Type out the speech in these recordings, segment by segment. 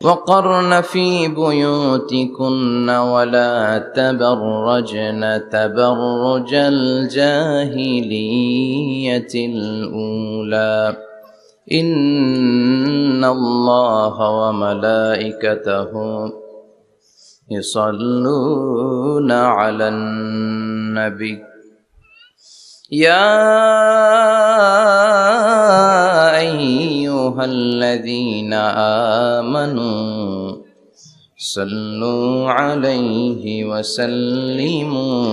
وقرن في بيوتكن ولا تبرجن تبرج الجاهلية الأولى إن الله وملائكته يصلون على النبي يا أيها الذين آمنوا صلوا عليه وسلموا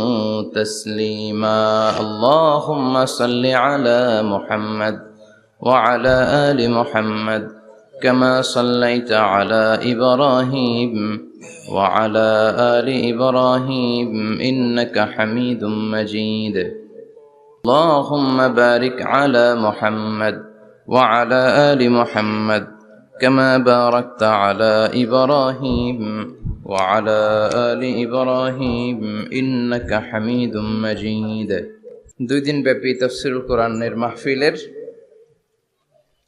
تسليما اللهم صل على محمد وعلى آل محمد كما صليت على إبراهيم وعلى آل إبراهيم إنك حميد مجيد اللهم بارك على محمد وعلى آل محمد كما باركت على إبراهيم وعلى آل إبراهيم إنك حميد مجيد দুই দিন ব্যাপী তাফসীরুল কোরআনের মাহফিলের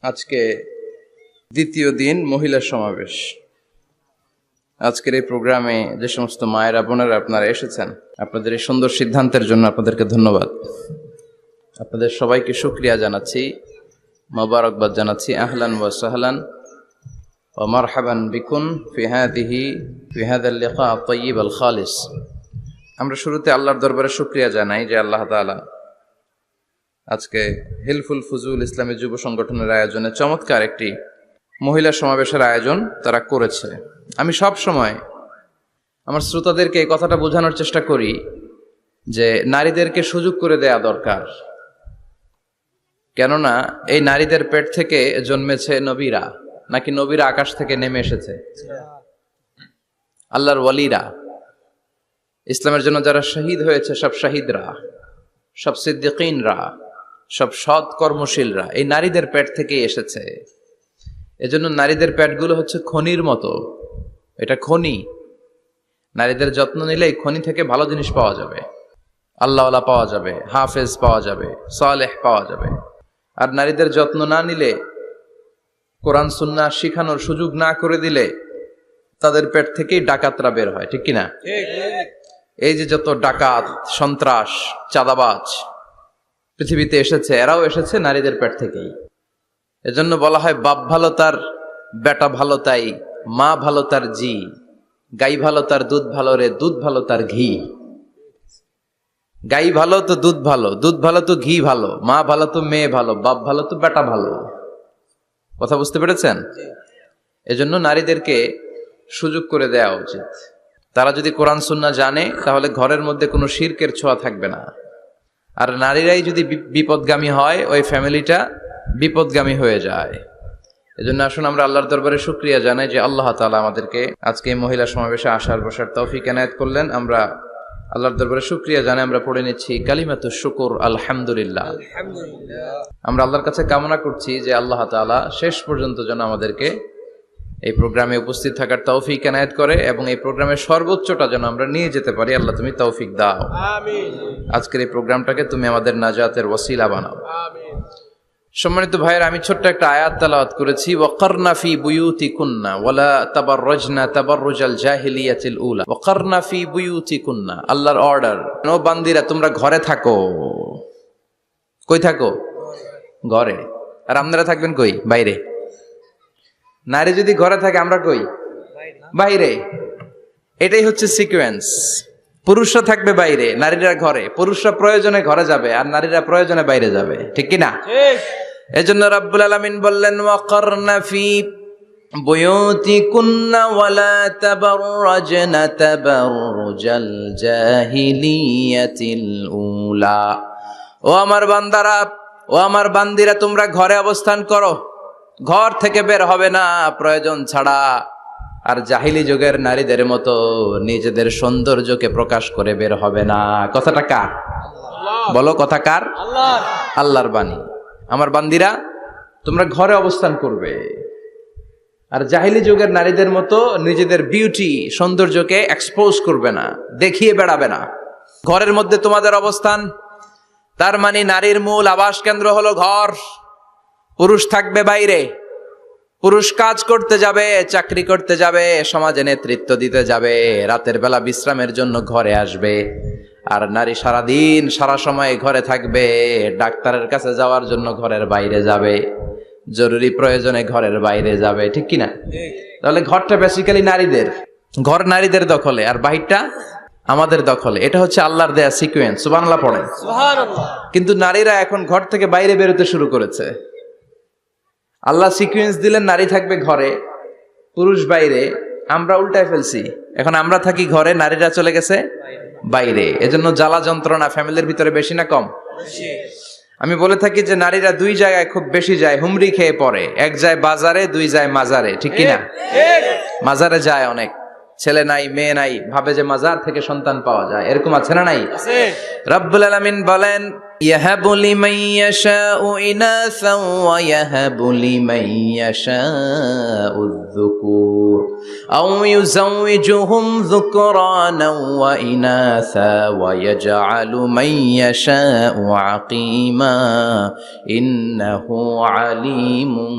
আজকে দ্বিতীয় দিন মহিলা সমাবেশ। আজকের এই প্রোগ্রামে যে সমস্ত মায়েরা বোনেরা আপনারা এসেছেন, আপনাদের এই সুন্দর সিদ্ধান্তের জন্য আপনাদেরকে ধন্যবাদ। আপনাদের সবাইকে শুকরিয়া জানাচ্ছি, মোবারকবাদ জানাচ্ছি। আহলান ওয়া সাহলান ওয়া মারহাবান বিকুম ফি হাযাল লিকা আত-তাইয়্যিব আল খালিস। আমরা শুরুতে আল্লাহর দরবারে শুকরিয়া জানাই যে আল্লাহ তাআলা আজকে হিলফুল ফুজুল ইসলামী যুব সংগঠনের আয়োজনে চমৎকার একটি মহিলা সমাবেশের আয়োজন তারা করেছে। আমি সব সময় আমার শ্রোতাদেরকে এই কথাটা বোঝানোর চেষ্টা করি যে নারীদেরকে সুযোগ করে দেয়া দরকার, কেননা এই নারীদের পেট থেকে জন্মেছে নবীরা, নাকি নবীরা আকাশ থেকে নেমে এসেছে? আল্লাহর ওয়ালিরা, ইসলামের জন্য যারা শহীদ হয়েছে, সব শহীদরা, সব সিদ্দিকিনরা, সব সৎ কর্মশীলরা এই নারীদের পেট থেকেই এসেছে। এজন্য নারীদের পেটগুলো হচ্ছে খনির মতো, এটা খনি। নারীদের যত্ন নিলে এই খনি থেকে ভালো জিনিস পাওয়া যাবে, আল্লাহওয়ালা পাওয়া যাবে, হাফেজ পাওয়া যাবে, সালেহ পাওয়া যাবে। আর নারীদের যত্ন না নিলে, কোরআন সুন্নাহ শিখানোর সুযোগ না করে দিলে তাদের পেট থেকেই ডাকাতরা বের হয়, ঠিক কিনা? এই যে যত ডাকাত, সন্ত্রাস, চাঁদাবাজ পৃথিবীতে এসেছে, এরাও এসেছে নারীদের পেট থেকেই। এজন্য বলা হয় বাপ ভালো তার বেটা ভালো তাই, মা ভালো তার জি, গাই ভালো তার দুধ ভালো রে, দুধ ভালো তার ঘি। গাই ভালো তো দুধ ভালো, দুধ ভালো তো ঘি ভালো, মা ভালো তো মেয়ে ভালো, বাপ ভালো তো বেটা ভালো। কথা বুঝতে পেরেছেন? এজন্য নারীদেরকে সুযোগ করে দেওয়া উচিত। তারা যদি কোরআন সুন্নাহ জানে তাহলে ঘরের মধ্যে কোনো শিরকের ছোঁয়া থাকবে না। আর নারীরাই যদি বিপদগামী হয়, ওই ফ্যামিলিটা বিপদগামী হয়ে যায়। এজন্য আসুন আমরা আল্লাহর দরবারে শুকরিয়া জানাই যে আল্লাহ তাআলা আমাদেরকে আজকে এই মহিলা সমাবেশে আসার বসার তৌফিক এনায়েত করলেন। আমরা আল্লাহর দরবারে শুকরিয়া জানাই, আমরা পড়ে নিচ্ছি কালিমাতুশ শুকর আলহামদুলিল্লাহ। আমরা আল্লাহর কাছে কামনা করছি যে আল্লাহ তাআলা শেষ পর্যন্ত যেন আমাদেরকে এই প্রোগ্রামে উপস্থিত থাকার তৌফিক এনায়েত করে এবং এই প্রোগ্রামের সর্বোচ্চটা যেন আমরা নিয়ে যেতে পারি। আল্লাহ তুমি তৌফিক দাও, আমিন। আজকের এই প্রোগ্রামটাকে তুমি আমাদের নাজাতের ওসিলা বানাও, আমিন। সম্মানিত ভাইয়ের, আমি ছোট্ট একটা আয়াত তেলাওয়াত করেছি, ওয়াকারনা ফি বুয়ুতিকুন্না ওয়ালা তাবাররাজনা তাবাররুজাল জাহিলিয়াতিল উলা। ওয়াকারনা ফি বুয়ুতিকুন্না, আল্লাহর অর্ডার, ও বান্দিরা তোমরা ঘরে থাকো। কই থাকো? ঘরে। আর আপনারা থাকবেন কই? বাইরে। নারী যদি ঘরে থাকে, আমরা কই? বাইরে। এটাই হচ্ছে সিকোয়েন্স। পুরুষরা থাকবে বাইরে, নারীরা ঘরে। পুরুষরা প্রয়োজনে ঘরে যাবে আর নারীরা প্রয়োজনে বাইরে যাবে, ঠিক কি না? এজন্য রাব্বুল আলামিন বললেন ওয়াকারনা ফি বুয়ুতিকুন্না ওয়ালা তাবাররাজনা তাবাররুজাল জাহিলিয়াতিল উলা। ও আমার বান্দারা, ও আমার বান্দিরা, তোমরা ঘরে অবস্থান করো, ঘর থেকে বের হবে না প্রয়োজন ছাড়া। আর জাহিলি যুগের নারীদের মতো নিজেদের সৌন্দর্যকে প্রকাশ করে বের হবে না। কথাটা কার? বলো, কথা কার? আল্লাহর বাণী। আমার বান্দিরা তোমরা ঘরে অবস্থান করবে, আর জাহিলি যুগের নারীদের মতো নিজেদের বিউটি, সৌন্দর্যকে এক্সপোজ করবে না, দেখিয়ে বেড়াবে না। ঘরের মধ্যে তোমাদের অবস্থান, তার মানে নারীর মূল আবাস কেন্দ্র হলো ঘর। পুরুষ থাকবে বাইরে, পুরুষ কাজ করতে যাবে, চাকরি করতে যাবে, সমাজে নেতৃত্ব দিতে যাবে, রাতের বেলা বিশ্রামের জন্য ঘরে আসবে। আর নারী সারাদিন সারা সময় ঘরে থাকবে, ডাক্তারের কাছে যাওয়ার জন্য ঘরের বাইরে যাবে, জরুরি প্রয়োজনে ঘরের বাইরে যাবে, ঠিক কিনা? তাহলে ঘরটা বেসিক্যালি নারীদের, ঘর নারীদের দখলে আর বাহিরটা আমাদের দখলে। এটা হচ্ছে আল্লাহর দেয়া সিকোয়েন্স। সুবহানাল্লাহ পড়েন। কিন্তু নারীরা এখন ঘর থেকে বাইরে বেরোতে শুরু করেছে। আল্লাহ সিকোয়েন্স দিলেন নারী থাকবে ঘরে, পুরুষ বাইরে। আমরা উল্টায় ফেলছি, এখন আমরা থাকি ঘরে, নারীরা চলে গেছে বাইরে। এজন্য জ্বালা যন্ত্রণা ফ্যামিলির ভিতরে বেশি না কম? আমি বলে থাকি যে নারীরা দুই জায়গায় খুব বেশি যায়, হুমড়ি খেয়ে পড়ে। এক যায় বাজারে, দুই যায় মাজারে, ঠিক কিনা? মাজারে যায় অনেক, ছেলে নাই মেয়ে নাই, ভাবে যে মাজার থেকে সন্তান পাওয়া যায়। এরকম আছে না নাই? রব্বুল আলামিন বলেন, ইয়াহাবু লিমান ইয়াশাউ ইনাসা ওয়া ইয়াহাবু লিমান ইয়াশাউ যুকুর আও ইউযাওয়িজুহুম যুকরানা ওয়া ইনাসা ওয়া ইয়াজআলু মান ইয়াশাউ আকিমা ইন্নাহু আলিমুন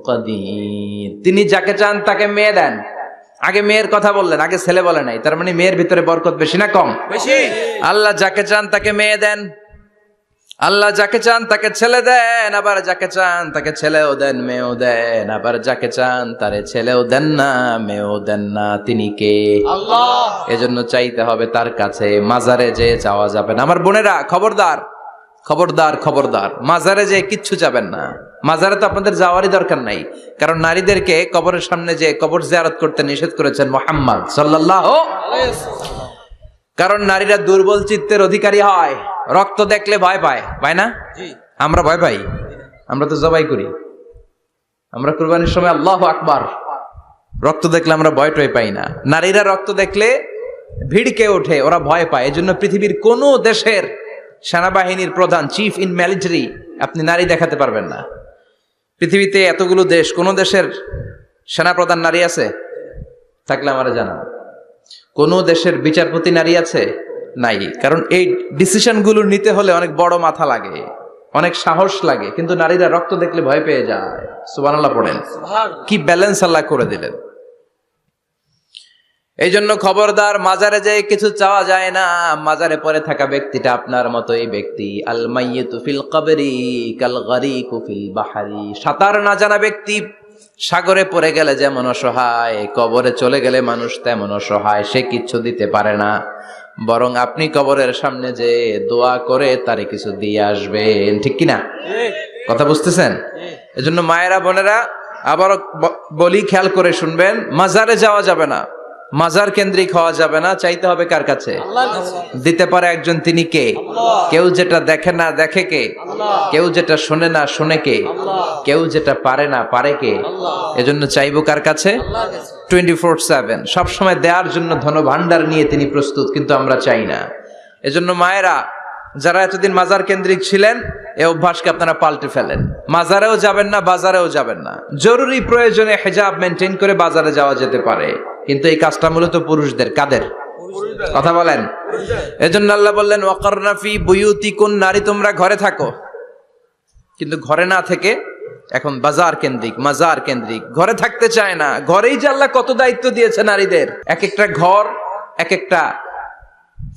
কাদির। তিনি যাকে চান তাকে মেয়ে দেন। আগে মেয়ের কথা বললেন, আগে ছেলে বলে নাই। তার মানে মেয়ের ভিতরে বরকত বেশি না কম? বেশি। আল্লাহ যাকে চান তাকে মেয়ে দেন, আল্লাহ যাকে চান তাকে ছেলে দেন, আবার যাকে চান তাকে ছেলেও দেন মেয়েও দেন, আবার যাকে চান তারে ছেলেও দেন না মেয়েও দেন না। তিনি কে? আল্লাহ। এজন্য চাইতে হবে তার কাছে, মাজারে যে চাওয়া যাবে না। আমার বোনেরা খবরদার, খবরদার, খবরদার, মাজারে যে কিচ্ছু যাবেন না। মাজারে তো আপনাদের যাওয়ারই দরকার নাই, কারণ নারীদেরকে কবরের সামনে যে কবর জিয়ারত করতে নিষেধ করেছেন মুহাম্মদ সাল্লাল্লাহু আলাইহি ওয়াসাল্লাম। কারণ নারীরা দুর্বল চিত্তের অধিকারী হয়, রক্ত দেখলে ভয় পায়, পায় না? আমরা ভয় পাই? আমরা তো জবাই করি, আমরা কুরবানির সময় আল্লাহু আকবার, রক্ত দেখলে আমরা ভয় টয় পাই না। নারীরা রক্ত দেখলে ভিড়কে ওঠে, ওরা ভয় পায়। এজন্য পৃথিবীর কোন দেশের সেনাবাহিনীর প্রধান, চিফ ইন মিলিটারি, আপনি নারী দেখাতে পারবেন না। পৃথিবীতে এতগুলো দেশ, কোন দেশের সেনাপ্রধান নারী আছে? থাকলে আমারে জানান। কোন দেশের বিচারপতি নারী আছে? নাই। কারণ এই ডিসিশন গুলো নিতে হলে অনেক বড় মাথা লাগে, অনেক সাহস লাগে। কিন্তু নারীরা রক্ত দেখলে ভয় পেয়ে যায়। সুবহানাল্লাহ পড়েন। কি ব্যালেন্স আল্লাহ করে দিলেন। এই জন্য খবরদার, মাজারে যে কিছু চাওয়া যায় না। মাজারে পড়ে থাকা ব্যক্তিটা আপনার মতোই ব্যক্তি। আল মাইয়িতু ফিল কবরি কাল গারিকু ফিল বাহরি। সাঁতার না জানা ব্যক্তি সাগরে পড়ে গেলে যেমন অসহায়, কবরে চলে গেলে মানুষ তেমন অসহায়। সে কিচ্ছু দিতে পারে না, বরং আপনি কবরের সামনে যে দোয়া করে তারে কিছু দিয়ে আসবেন, ঠিক কিনা? কথা বুঝতেছেন? এজন্য মায়েরা বোনেরা আবারও বলি, খেয়াল করে শুনবেন, মাজারে যাওয়া যাবে না, মাজার কেন্দ্রিক হওয়া যাবে না। চাইতে হবে কার কাছে? দিতে পারে একজন, তিনি কে? কেউ যেটা দেখে না দেখে কে? কেউ যেটা শোনে না শোনে কে? কেউ যেটা পারে না পারে কে? এজন্য চাইবো কার কাছে? 24/7 সবসময় দেওয়ার জন্য ধন ভান্ডার নিয়ে তিনি প্রস্তুত, কিন্তু আমরা চাই না। এজন্য মায়েরা যারা এতদিন মাজার কেন্দ্রিক ছিলেন, এই অভ্যাসকে আপনারা পাল্টে ফেলেন। মাজারেও যাবেন না, বাজারেও যাবেন না। জরুরি প্রয়োজনে হিজাব মেনটেন করে বাজারে যাওয়া যেতে পারে, কিন্তু এই কাজটা মূলত পুরুষদের। কাদের কথা বলেন? এজন্য আল্লাহ বললেন, ওয়াকারনা ফি বুয়ুতিকুন, নারী তোমরা ঘরে থাকো। কিন্তু ঘরে না থেকে এখন বাজার কেন্দ্রিক, মাজার কেন্দ্রিক, ঘরে থাকতে চায় না। ঘরেই যে আল্লাহ কত দায়িত্ব দিয়েছে নারীদের। এক একটা ঘর এক একটা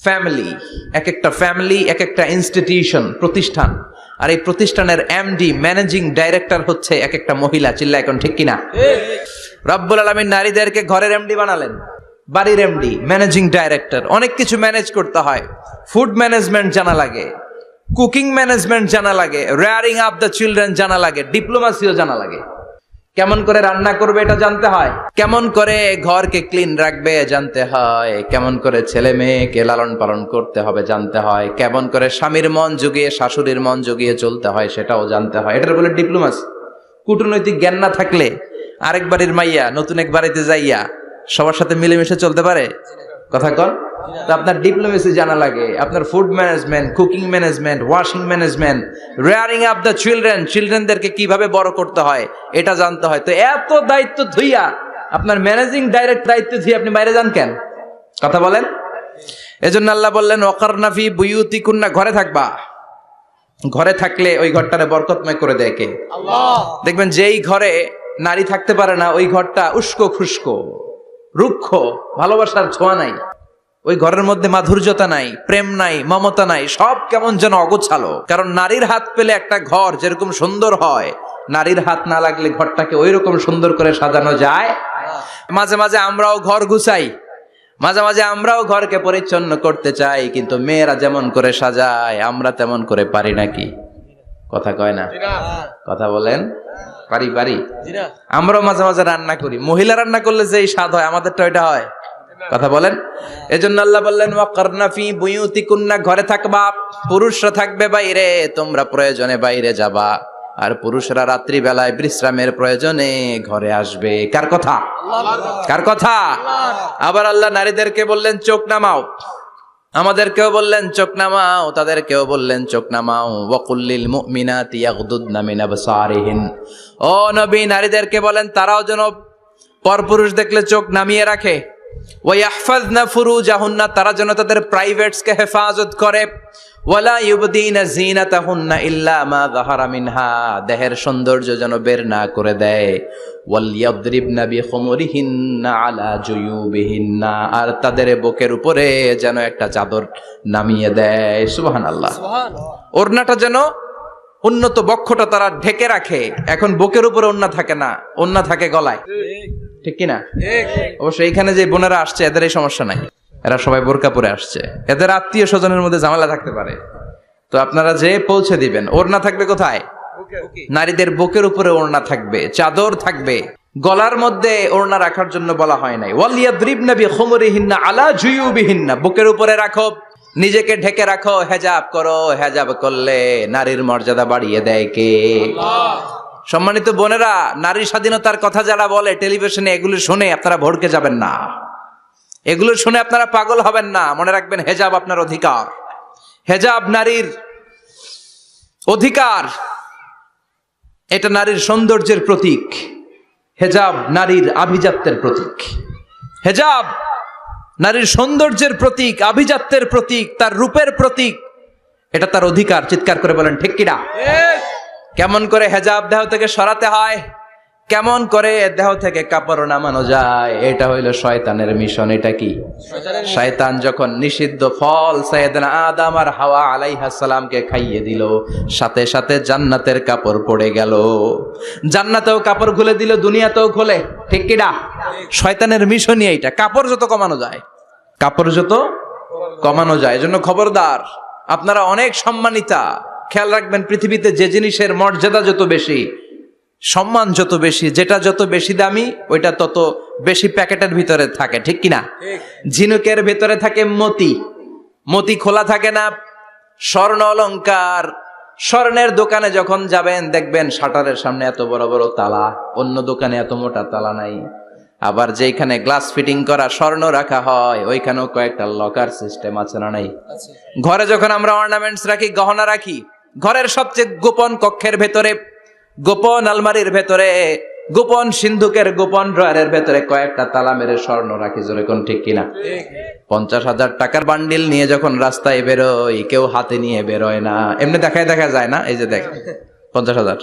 ফ্যামিলি, এক একটা ফ্যামিলি এক একটা ইনস্টিটিউশন, প্রতিষ্ঠান। আর এই প্রতিষ্ঠানের এমডি, ম্যানেজিং ডাইরেক্টর হচ্ছে এক একটা মহিলা। চিল্লা এখন ঠিক কিনা? রব্বুল আলামিন নারীদেরকে ঘরের এমডি বানালেন, বাড়ির এমডি, ম্যানেজিং ডাইরেক্টর। অনেক কিছু ম্যানেজ করতে হয়। ফুড ম্যানেজমেন্ট জানা লাগে, কুকিং ম্যানেজমেন্ট জানা লাগে, রেয়ারিং আপ দ্য চিলড্রেন জানা লাগে, ডিপ্লোমাসিও জানা লাগে। কেমন করে রান্না করবে এটা জানতে হয়, কেমন করে ঘরকে ক্লিন রাখবে জানতে হয়, কেমন করে ছেলে মেয়েকে লালন পালন করতে হবে জানতে হয়, কেমন করে স্বামীর মন জুগিয়ে শাশুড়ির মন জুগিয়ে চলতে হয় সেটাও জানতে হয়। এটার বলে ডিপ্লোমাসি। কূটনৈতিক জ্ঞান না থাকলে আরেক বাড়ির মাইয়া নতুন এক বাড়িতে যাইয়া সবার সাথে মিলেমিশে চলতে পারে? কথা কন। তো আপনার ডিপ্লোমেসি জানা লাগে, আপনার food management, cooking management, washing management, rearing up the children, চিলড্রেনদেরকে কিভাবে বড় করতে হয় এটা জানতে হয়। তো এত দায়িত্ব ধুইয়া আপনার ম্যানেজিং ডাইরেক্ট দায়িত্ব ধুইয়া আপনি বাইরে যান কেন? কথা বলেন। এজন্য আল্লাহ বললেন, ওয়াকারনা ফি বুয়ুতিকুন্না, ঘরে থাকবা। ঘরে থাকলে ওই ঘরটারে বরকতময় করে দেয় কে? আল্লাহ। দেখবেন যেই ঘরে নারী থাকতে পারে না, ওই ঘরটা উস্কো খুস্কো, রুক্ষ, ভালোবাসার ছোঁয়া নাই, ওই ঘরের মধ্যে মাধুর্যতা নাই, প্রেম নাই, মমতা নাই, সব কেমন যেন অগোছালো। কারণ নারীর হাত পেলে একটা ঘর যেরকম সুন্দর হয়, নারীর হাত না লাগলে ঘরটাকে ওই রকম সুন্দর করে সাজানো যায়। মাঝে মাঝে আমরাও ঘর গুছাই, মাঝে মাঝে আমরাও ঘরকে পরিচ্ছন্ন করতে চাই, কিন্তু মেয়েরা যেমন করে সাজায় আমরা তেমন করে পারি নাকি? কথা কয় না? কথা বলেন, পারি পারি? আমরাও মাঝে মাঝে রান্না করি, মহিলা রান্না করলে যেই স্বাদ হয় আমাদেরটা ওইটা হয়? কথা বলেন। এজন্য আল্লাহ বললেন ওয়াকারনা ফি বুয়ুতিকুন্না, ঘরে থাকবা, পুরুষরা থাকবে বাইরে, তোমরা প্রয়োজনে বাইরে যাবা, আর পুরুষরা রাত্রি বেলায় বিশ্রামের প্রয়োজনে ঘরে আসবে। কার কথা? কার কথা? আবার আল্লাহ নারীদেরকে বললেন চোখ নামাও, আমাদেরকেও বললেন চোখ নামাও, তাদেরকেও বললেন চোখ নামাও। ওয়াকুল্লিল মুমিনাতি ইয়াগদুদনা মিন আবসারিহিন, ও নবী নারীদেরকে বলেন তারাও যেন পরপুরুষ দেখলে চোখ নামিয়ে রাখে। ওয়াহফাজনা ফুরুজাহুন্না, তারা যেন তাদের প্রাইভেটসকে হেফাজত করে। ওয়ালা ইউবদিনা জিনাতাহুন্না ইল্লা মা যাহারা মিনহা, দেহের সৌন্দর্য যেন বের না করে দেয়। ওয়ালিয়াদরিবনা বিখুমুরিহিন্না আলা জুয়ুবিহিন্না, আর তাদের বুকের উপরে যেন একটা চাদর নামিয়ে দেয়। সুবহানাল্লাহ। ওড়নাটা যেন, উন্নত বক্ষটা তারা ঢেকে রাখে। এখন বুকের উপরে ওড়না থাকে না, ওড়না থাকে গলায়, ঠিক কিনা? অবশ্য এইখানে যে বোনেরা আসছে এদের এই সমস্যা নাই, এরা সবাই বোরকা পরে আসছে, এদের আত্মীয় স্বজনের মধ্যে ঝামেলা থাকতে পারে, তো আপনারা যে পৌঁছে দিবেন। ওড়না থাকবে কোথায়? নারীদের বুকের উপরে ওড়না থাকবে, চাদর থাকবে, গলার মধ্যে ওড়না রাখার জন্য বলা হয় নাই। ওয়ালিয়াদরিবনা বিখুমুরিহিন্না আলা জুয়ুবিহিন্না, বুকের উপরে রাখো, নিজেকে ঢেকে রাখো, হেজাব করো। হেজাব করলে নারীর মর্যাদা বাড়িয়ে দেয় কে? সম্মানিত বোনেরা, নারী স্বাধীনতার কথা যারা বলে টেলিভিশনে, এগুলো শুনে আপনারা ভড়কে যাবেন না, এগুলো শুনে আপনারা পাগল হবেন না। মনে রাখবেন হেজাব আপনার অধিকার, হেজাব নারীর অধিকার, এটা নারীর সৌন্দর্যের প্রতীক, হেজাব নারীর আভিজাত্যের প্রতীক, হেজাব নারীর সৌন্দর্যের প্রতীক, আভিজাত্যের প্রতীক, তার রূপের প্রতীক, এটা তার অধিকার। চিৎকার করে বলেন ঠিক কিনা? কেমন করে হেজাব দেহ থেকে সরাতে হয়, কেমন করে দেহ থেকে কাপড় নামানো যায়, এটা হইল শয়তানের মিশন। এটা কি? শয়তান যখন নিষিদ্ধ ফল সাইয়েদনা আদম আর হাওয়া আলাইহিস সালামকে খাইয়ে দিল, সাথে সাথে জান্নাতের কাপড় পড়ে গেল। জান্নাতেও কাপড় খুলে দিল, দুনিয়াতেও খোলে, ঠিক কিনা? শয়তানের মিশনই এইটা, কাপড় যত কমানো যায়, কাপড় যত কমানো যায়। এজন্য খবরদার, আপনারা অনেক সম্মানিতা, খেয়াল রাখবেন পৃথিবীতে যে জিনিসের মর্যাদা যত বেশি, সম্মান যত বেশি, যেটা যত বেশি দামি, ওইটা তত বেশি প্যাকেটের ভিতরে থাকে, ঠিক কিনা? ঝিনুকের ভিতরে থাকে মতি, মতি খোলা থাকে না। স্বর্ণ অলংকার, স্বর্ণের দোকানে যখন যাবেন দেখবেন শাটারের সামনে এত বড় বড় তালা, অন্য দোকানে এত মোটা তালা নাই। আবার যেখানে গ্লাস ফিটিং করা স্বর্ণ রাখা হয় ওইখানেও কয়েকটা লকার সিস্টেম আছে না নাই? ঘরে যখন আমরা অর্নামেন্টস রাখি, গহনা রাখি, ঘরের সবচেয়ে গোপন কক্ষের ভেতরে, গোপন আলমারির ভেতরে, গোপন সিন্ধুকের গোপন ড্রয়ারের ভেতরে কয়েকটা তালা মেরে স্বর্ণ রাখি। জোরে কোন ঠিক কিনা? 50,000 টাকার বান্ডিল নিয়ে যখন রাস্তায় বেরোই, কেউ হাতে নিয়ে বেরোয় না, এমনি দেখায় দেখা যায় না। এই যে দেখ 50,000,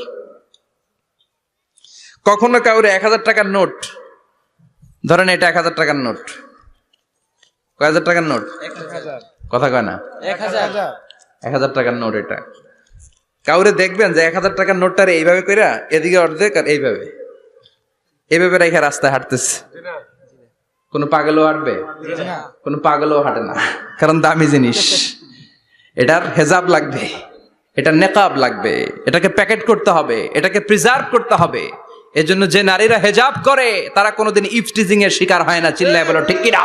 কখনো কাউরে 1,000 টাকার নোট ধরেন, এটা 1,000 টাকার নোট, কয় হাজার টাকার নোট? কথা কয় না? 1,000 টাকার নোট। এটা কাউরে দেখবেন যে 1,000 টাকার নোটটারে এইভাবে কইরা এদিকে অর্ধেক আর এইভাবে এইভাবে রেখে রাস্তায় হাঁটতেছে। কোন পাগলও হাঁটবে? কোন পাগলও হাঁটে না, কারণ দামি জিনিস। এটার হেজাব লাগবে, এটা নেকাব লাগবে, এটাকে প্যাকেট করতে হবে, এটাকে প্রিজার্ভ করতে হবে। এজন্য যে নারীরা হেজাব করে তারা কোনোদিন ইফটিজিং এর শিকার হয় না। চিল্লায় বলো ঠিক কিনা?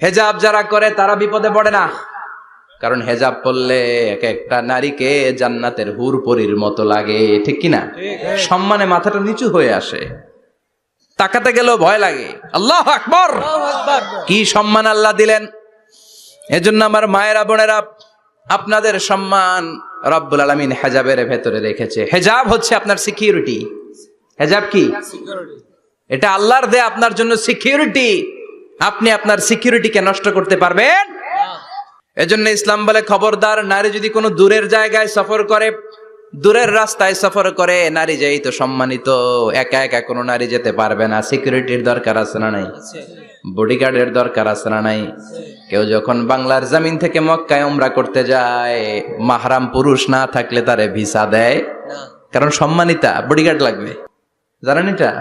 হেজাব যারা করে তারা বিপদে পড়ে না, কারণ হেজাব পরলে এক একটা নারীকে জান্নাতের হুরপরির মতো লাগে, ঠিক কিনা? সম্মানে মাথাটা নিচু হয়ে আসে, তাকাতে গেলেও ভয় লাগে। আল্লাহু আকবার, কি সম্মান আল্লাহ দিলেন! এজন্য আমার মায়েরা বোনেরা, আপনাদের সম্মান রব্বুল আলামিন হেজাবের ভেতরে রেখেছে। হেজাব হচ্ছে আপনার সিকিউরিটি। হেজাব কি? এটা আল্লাহর দেয়া আপনার জন্য সিকিউরিটি। আপনি আপনার সিকিউরিটিকে নষ্ট করতে পারবেন? এজন্য ইসলাম বলে খবরদার, নারী যদি কোনো দূরের জায়গায় সফর করে, দূরের রাস্তায় সফর করে নারী যেই তো সম্মানিত, একা একা কোনো নারী যেতে পারবে না, সিকিউরিটির দরকার আছে না নাই? বডিগার্ডের দরকার আছে না নাই? কেউ যখন বাংলার জমিন থেকে মক্কায় উমরা করতে যায়, মাহরাম পুরুষ না থাকলে তারে ভিসা দেয়, কারণ সম্মানিতা, বডিগার্ড লাগবে। জানেন এটা?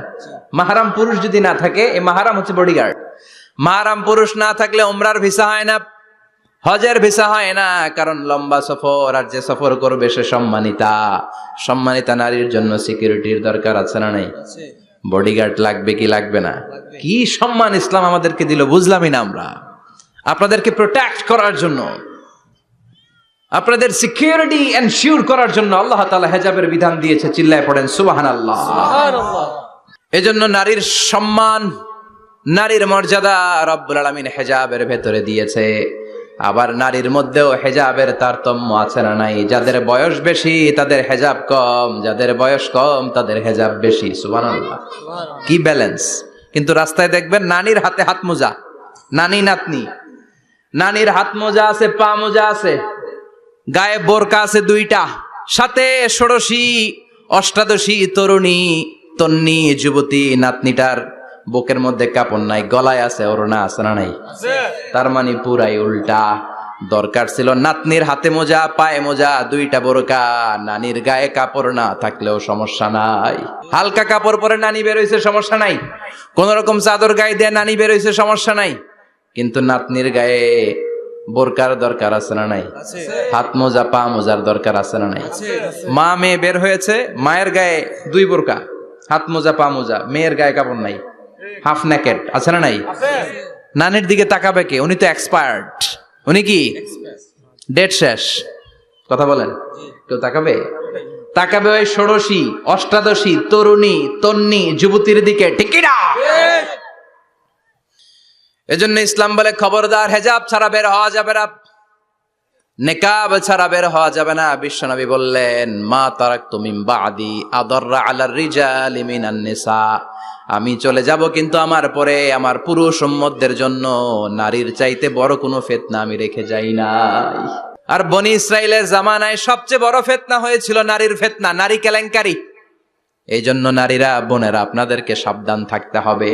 মাহরাম পুরুষ যদি না থাকে, এই মাহরাম হচ্ছে বডিগার্ড। মাহরাম পুরুষ না থাকলে উমরার ভিসা হয় না, হজের ভিসা হয় না, কারণ লম্বা সফর, আর যে সফর করবে সে সম্মানিতা। সম্মানিতা নারীর জন্য সিকিউরিটির দরকার আছে না নাই? বডিগার্ড লাগবে কি লাগবে না? কি সম্মান ইসলাম আমাদেরকে দিল বুঝলামই না আমরা। আপনাদেরকে প্রোটেক্ট করার জন্য, আপনাদের সিকিউরিটি এনশিওর করার জন্য আল্লাহ তাআলা হিজাবের বিধান দিয়েছে। চিল্লায় পড়েন সুবহানাল্লাহ। এজন্য নারীর সম্মান, নারীর মর্যাদা রব্বুল আলামিন হিজাবের ভেতরে দিয়েছে। আবার নারীর মধ্যেও হিজাবের তারতম্য আছে না নাই? যাদের বয়স বেশি তাদের হিজাব কম, যাদের বয়স কম তাদের হিজাব বেশি। সুবহানাল্লাহ, কি ব্যালেন্স! কিন্তু রাস্তায় দেখবেন নানির হাতে হাত মোজা, নানি নাতনি, নানির হাত মোজা আছে, পা মোজা আছে, গায়ে বোরকা আছে দুইটা, সাথে ষোড়শী অষ্টাদশী তরুণী তন্নি যুবতী নাতনিটার বুকের মধ্যে কাপড় নাই, গলায় আছে ওড়না, আছে না নাই? তার মানে পুরাই উল্টা। দরকার ছিল নাতনির হাতে মোজা, পায়ে মোজা, দুইটা বোরকা। নানির গায়ে কাপড় না থাকলেও সমস্যা নাই, হালকা কাপড় পরে নানি বেরোইছে সমস্যা নাই, কোন রকম চাদর গায়ে দিয়ে নানি বেরোইছে সমস্যা নাই। কিন্তু নাতনির গায়ে বোরকার দরকার আছে না নাই? হাত মোজা, পা মোজার দরকার আছে না নাই? মা মেয়ে বের হয়েছে, মায়ের গায়ে দুই বোরকা, হাত মোজা, পা মোজা, মেয়ের গায়ে কাপড় নাই, হাফ নেকেড, আছে না নাই? নানির দিকে তাকাবে কে? উনি তো এক্সপায়ার্ড, উনি কি ডেট শেষ। কথা বলেন, কেউ তাকাবে? তাকাবে ওই ষোড়শী অষ্টাদশী তরুণী তন্নি যুবতীর দিকে, ঠিক কি না? এজন্য ইসলাম বলে খবরদার, হেজাব ছাড়া বের হওয়া যাবে না, নেকাব ছাড়া বের হওয়া যাবে না। বিশ্বনবী বললেন, মা তারাকতু মিন বাদি আদাররা আলার রিজালি মিনান নিসা, আমি চলে যাব কিন্তু আমার পরে আমার পুরুষ উম্মতদের জন্য নারীর চাইতে বড় কোনো ফিতনা আমি রেখে যাই নাই। আর বনি ইসরাইলের জামানায় সবচেয়ে বড় ফিতনা হয়েছিল নারীর ফিতনা, নারী কেলেঙ্কারি। এই জন্য নারীরা, বোনেরা, আপনাদেরকে সাবধান থাকতে হবে।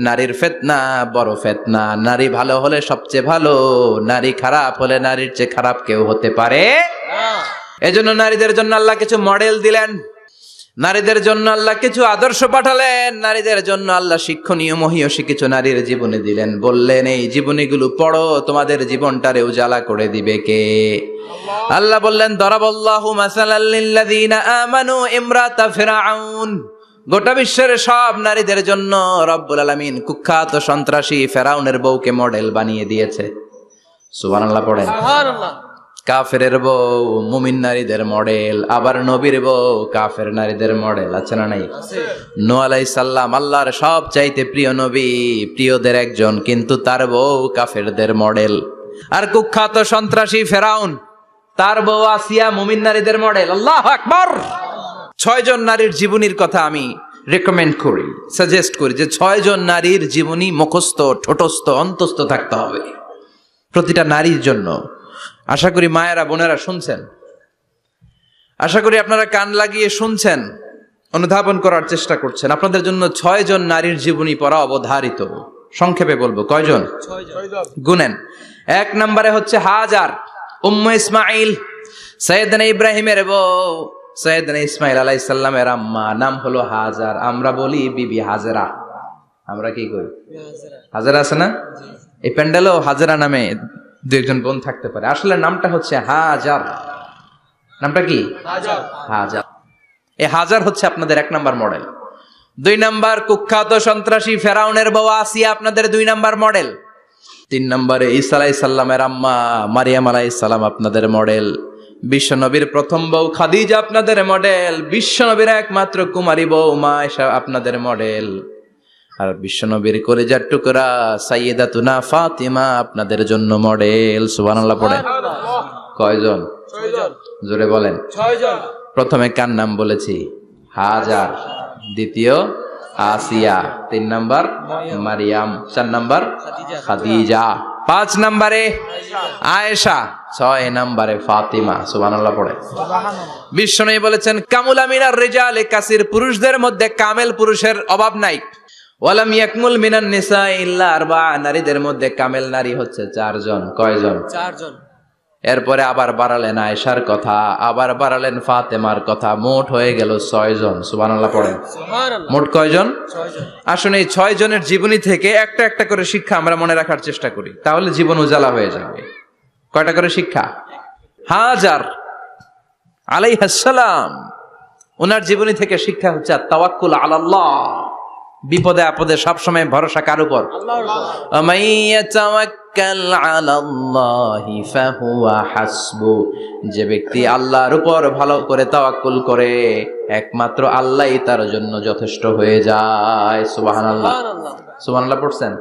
নারীর ফিতনা বড় ফিতনা। নারী ভালো হলে সবচেয়ে ভালো, নারী খারাপ হলে নারীর চেয়ে খারাপ কেউ হতে পারে না। এজন্য নারীদের জন্য আল্লাহ কিছু মডেল দিলেন, নারীদের জন্য আল্লাহ কিছু আদর্শ পাঠালেন, নারীদের জন্য আল্লাহ শিক্ষণীয় মহীয়সী কিছু নারীর জীবনী দিলেন। বললেন, এই জীবনীগুলো পড়ো, তোমাদের জীবনটারে উজালা করে দিবে কে? আল্লাহ বললেন, দরাবাল্লাহু মাসালাল লিল্লাযীনা আমানু ইমরাতা ফিরআউন। গোটা বিশ্বের সব নারীদের জন্য রব্বুল আলামিন কুখ্যাত সন্ত্রাসী ফেরাউনের বউকে মডেল বানিয়ে দিয়েছে। সুবহানাল্লাহ পড়েন। সুবহানাল্লাহ। কাফেরের বউ মুমিন নারীদের মডেল, আবার নবীর বউ কাফের নারীদের মডেল, আছে না নাই? নূহ আলাইহিস সালাম আল্লাহর সব চাইতে প্রিয় নবী, প্রিয়দের একজন, কিন্তু তার বউ কাফেরদের মডেল। আর কুখ্যাত সন্ত্রাসী ফেরাউন, তার বউ আসিয়া মুমিন নারীদের মডেল। আল্লাহু আকবার। 6 জন নারীর জীবনীর কথা আমি রেকমেন্ড করি, সাজেস্ট করি যে 6 জন নারীর জীবনী মুখস্থ, ঠোঁটস্থ, অন্তস্থ থাকতে হবে প্রতিটা নারীর জন্য। আশা করি মায়েরা, বোনেরা শুনছেন, আশা করি আপনারা কান লাগিয়ে শুনছেন, অনুধাবন করার চেষ্টা করছেন। আপনাদের জন্য 6 জন নারীর জীবনী পড়া অবধারিত। সংক্ষেপে বলবো, কয়জন? 6 জন। গুনেন। 1 নম্বরে হচ্ছে হাজার, উম্মে ইসমাইল, সাইয়েদনা ইব্রাহিমের বউ, সাইয়েদনা ইসমাইল আলাইহিস সালামের আম্মা, নাম হলো হাজার। আমরা বলি বিবি হাজেরা, আমরা কি কই? হাজেরা আছে না? এই প্যান্ডেলেও হাজেরা নামে 2-1 বোন থাকতে পারে। আসলে নামটা হচ্ছে হাজার। নামটা কি? হাজার। এই হাজার হচ্ছে আপনাদের 1 নাম্বার মডেল। 2 নাম্বার কুখ্যাত সন্ত্রাসী ফেরাউনের বউ আসিয়া আপনাদের 2 নাম্বার মডেল। 3 নম্বরে ঈসা আলাইহিস সালামের আম্মা মারিয়াম আলাইহিস সালাম আপনাদের মডেল। বিশ্বনবীর প্রথম বউ খাদিজা আপনাদের মডেল। বিশ্বনবীর একমাত্র কুমারী বউ মা আয়েশা আপনাদের মডেল। আর বিশ্বনবীর কলিজার টুকরা সাইয়্যিদাতুনা ফাতিমা আপনাদের জন্য মডেল। সুবহানাল্লাহ পড়েন। কয়জন? 6 জন। জোরে বলেন। 6 জন। প্রথমে কার নাম বলেছি? হাজার। দ্বিতীয় আসিয়া। 3 নাম্বার মারিয়াম। 4 নাম্বার খাদিজা। 5 নম্বরে আয়েশা। 6 নম্বরে ফাতিমা, সুবহানাল্লাহ পড়ে। বিশ্বনবী বলেছেন কামুলা মিনার রিজালে কাসির, পুরুষদের মধ্যে কামেল পুরুষের অভাব নাই। ওয়ালাম ইয়াকমুল মিনান নিসা ইল্লা আরবা, নারীদের মধ্যে কামেল নারী হচ্ছে 4 জন। কয়জন? 4 জন। এরপরে আবার বাড়ালেন আয়েশার কথা, আবার বাড়ালেন ফাতেমার কথা, মোট হয়ে গেল 6 জন। সুবহানাল্লাহ পড়েন। সুবহানাল্লাহ। মোট কয়জন? 6 জন। আসলে এই 6 জনের জীবনী থেকে একটা একটা করে শিক্ষা আমরা মনে রাখার চেষ্টা করি, তাহলে জীবন উজালা হয়ে যাবে। কয়টা করে শিক্ষা? হাজার আলাইহিস সালাম, ওনার জীবনী থেকে শিক্ষা হচ্ছে তাওয়াক্কুল আলাল্লাহ, বিপদে আপদে সবসময় ভরসা কার উপর? আল্লাহর উপর। আমাইয়া তাওয়াক্কাল আলাল্লাহি ফাহুয়া হাসবু, যে ব্যক্তি আল্লাহর উপর ভালো করে তাওয়াক্কুল করে একমাত্র আল্লাহই তার জন্য যথেষ্ট হয়ে যায়। সুবহানাল্লাহ। সুবহানাল্লাহ পড়ছেন?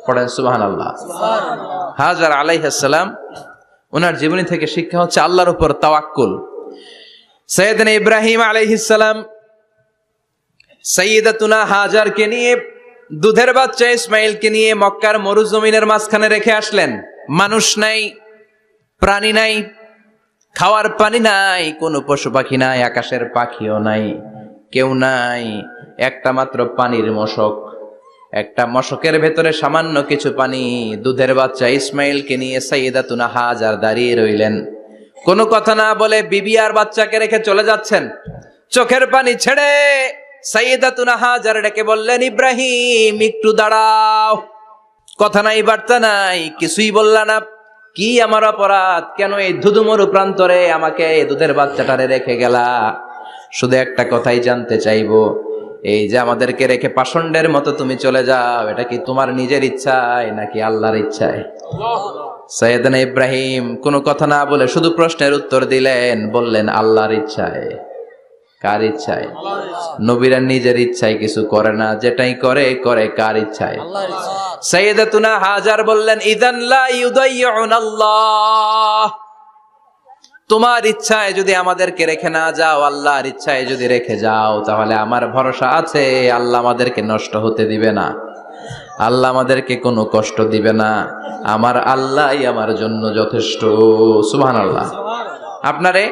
পড়েন সুবহানাল্লাহ। হাজার আলাইহিস সালাম, ওনার জীবনী থেকে শিক্ষা হচ্ছে আল্লাহর উপর তাওয়াক্কুল। সাইয়েদনা ইব্রাহিম আলাইহিস সালাম সাইয়্যিদাতুনা হাজারকে নিয়ে, দুধের বাচ্চা ইসমাইলকে নিয়ে মক্কার মরুজমিনের মাঝখানে রেখে আসলেন। মানুষ নাই, প্রাণী নাই, খাওয়ার পানি নাই, কোনো পশু পাখি নাই, আকাশের পাখিও নাই, কেউ নাই, একটা মাত্র পানির মশক। একটা মশকের ভেতরে সামান্য কিছু পানি। দুধের বাচ্চা ইসমাইলকে নিয়ে সাইয়্যিদাতুনা হাজার দাঁড়িয়ে রইলেন। কোনো কথা না বলে বিবি আর বাচ্চাকে রেখে চলে যাচ্ছেন। চোখের পানি ছেড়ে সাইয়্যিদাতুনা হাজার ডেকে বললেন, ইব্রাহিম একটু দাঁড়াও। কথা নাই, বার্তা নাই, কিছুই বললা না। কি আমার অপরাধ? কেন এই ধুধুমরু প্রান্তরে আমাকে দুধের বাচ্চাটারে রেখে গেলা? শুধু একটা কথাই জানতে চাইবো, এই যে আমাদেরকে রেখে পাষণ্ডের মতো তুমি চলে যাও, এটা কি তোমার নিজের ইচ্ছায় নাকি আল্লাহর ইচ্ছায়? সাইয়েদনা ইব্রাহিম কোনো কথা না বলে শুধু প্রশ্নের উত্তর দিলেন, বললেন আল্লাহর ইচ্ছায়। কার ইচ্ছায়? নবীরা নিজের ইচ্ছায় কিছু করে না, যেটাই করে করে কার ইচ্ছায়? আল্লাহর ইচ্ছায়। সাইয়্যিদাতুনা হাজার বললেন, ইযান লা ইউদাইয়ুনাল্লাহ, তোমার ইচ্ছায় যদি আমাদেরকে রেখে না যাও, আল্লাহর ইচ্ছায় যদি রেখে যাও, তাহলে আমার ভরসা আছে আল্লাহ আমাদেরকে নষ্ট হতে দিবে না, আল্লাহ আমাদেরকে কোনো কষ্ট দিবে না, আমার আল্লাহই আমার জন্য যথেষ্ট। সুবহানাল্লাহ। আপনারে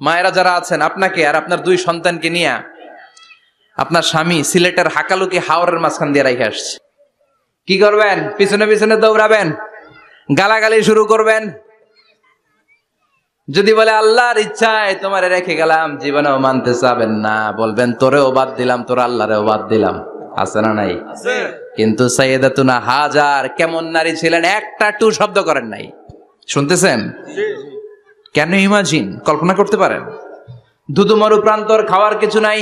মায়েরা যারা আছেন, আপনাকে আর আপনার 2 সন্তানকে নিয়ে আপনার স্বামী সিলেটের হাকালুকি হাওরের মাঝখান দিয়ে রেখে আসছে। কি করবেন? পিছনে পিছনে দৌড়াবেন, গালাগালি শুরু করবেন। যদি বলে আল্লাহর ইচ্ছায় তোমারে রেখে গেলাম, জীবনেও মানতে চাবেন না, বলবেন তোরেও বাদ দিলাম, তোর আল্লাহরেও বাদ দিলাম। আছে না নাই? কিন্তু সাইয়্যিদাতুনা হাজার কেমন নারী ছিলেন, একটা টু শব্দ করেন নাই। শুনতেছেন? কেন ইমাজিন, কল্পনা করতে পারেন? ধুধুমরু প্রান্তর, খাওয়ার কিছু নাই,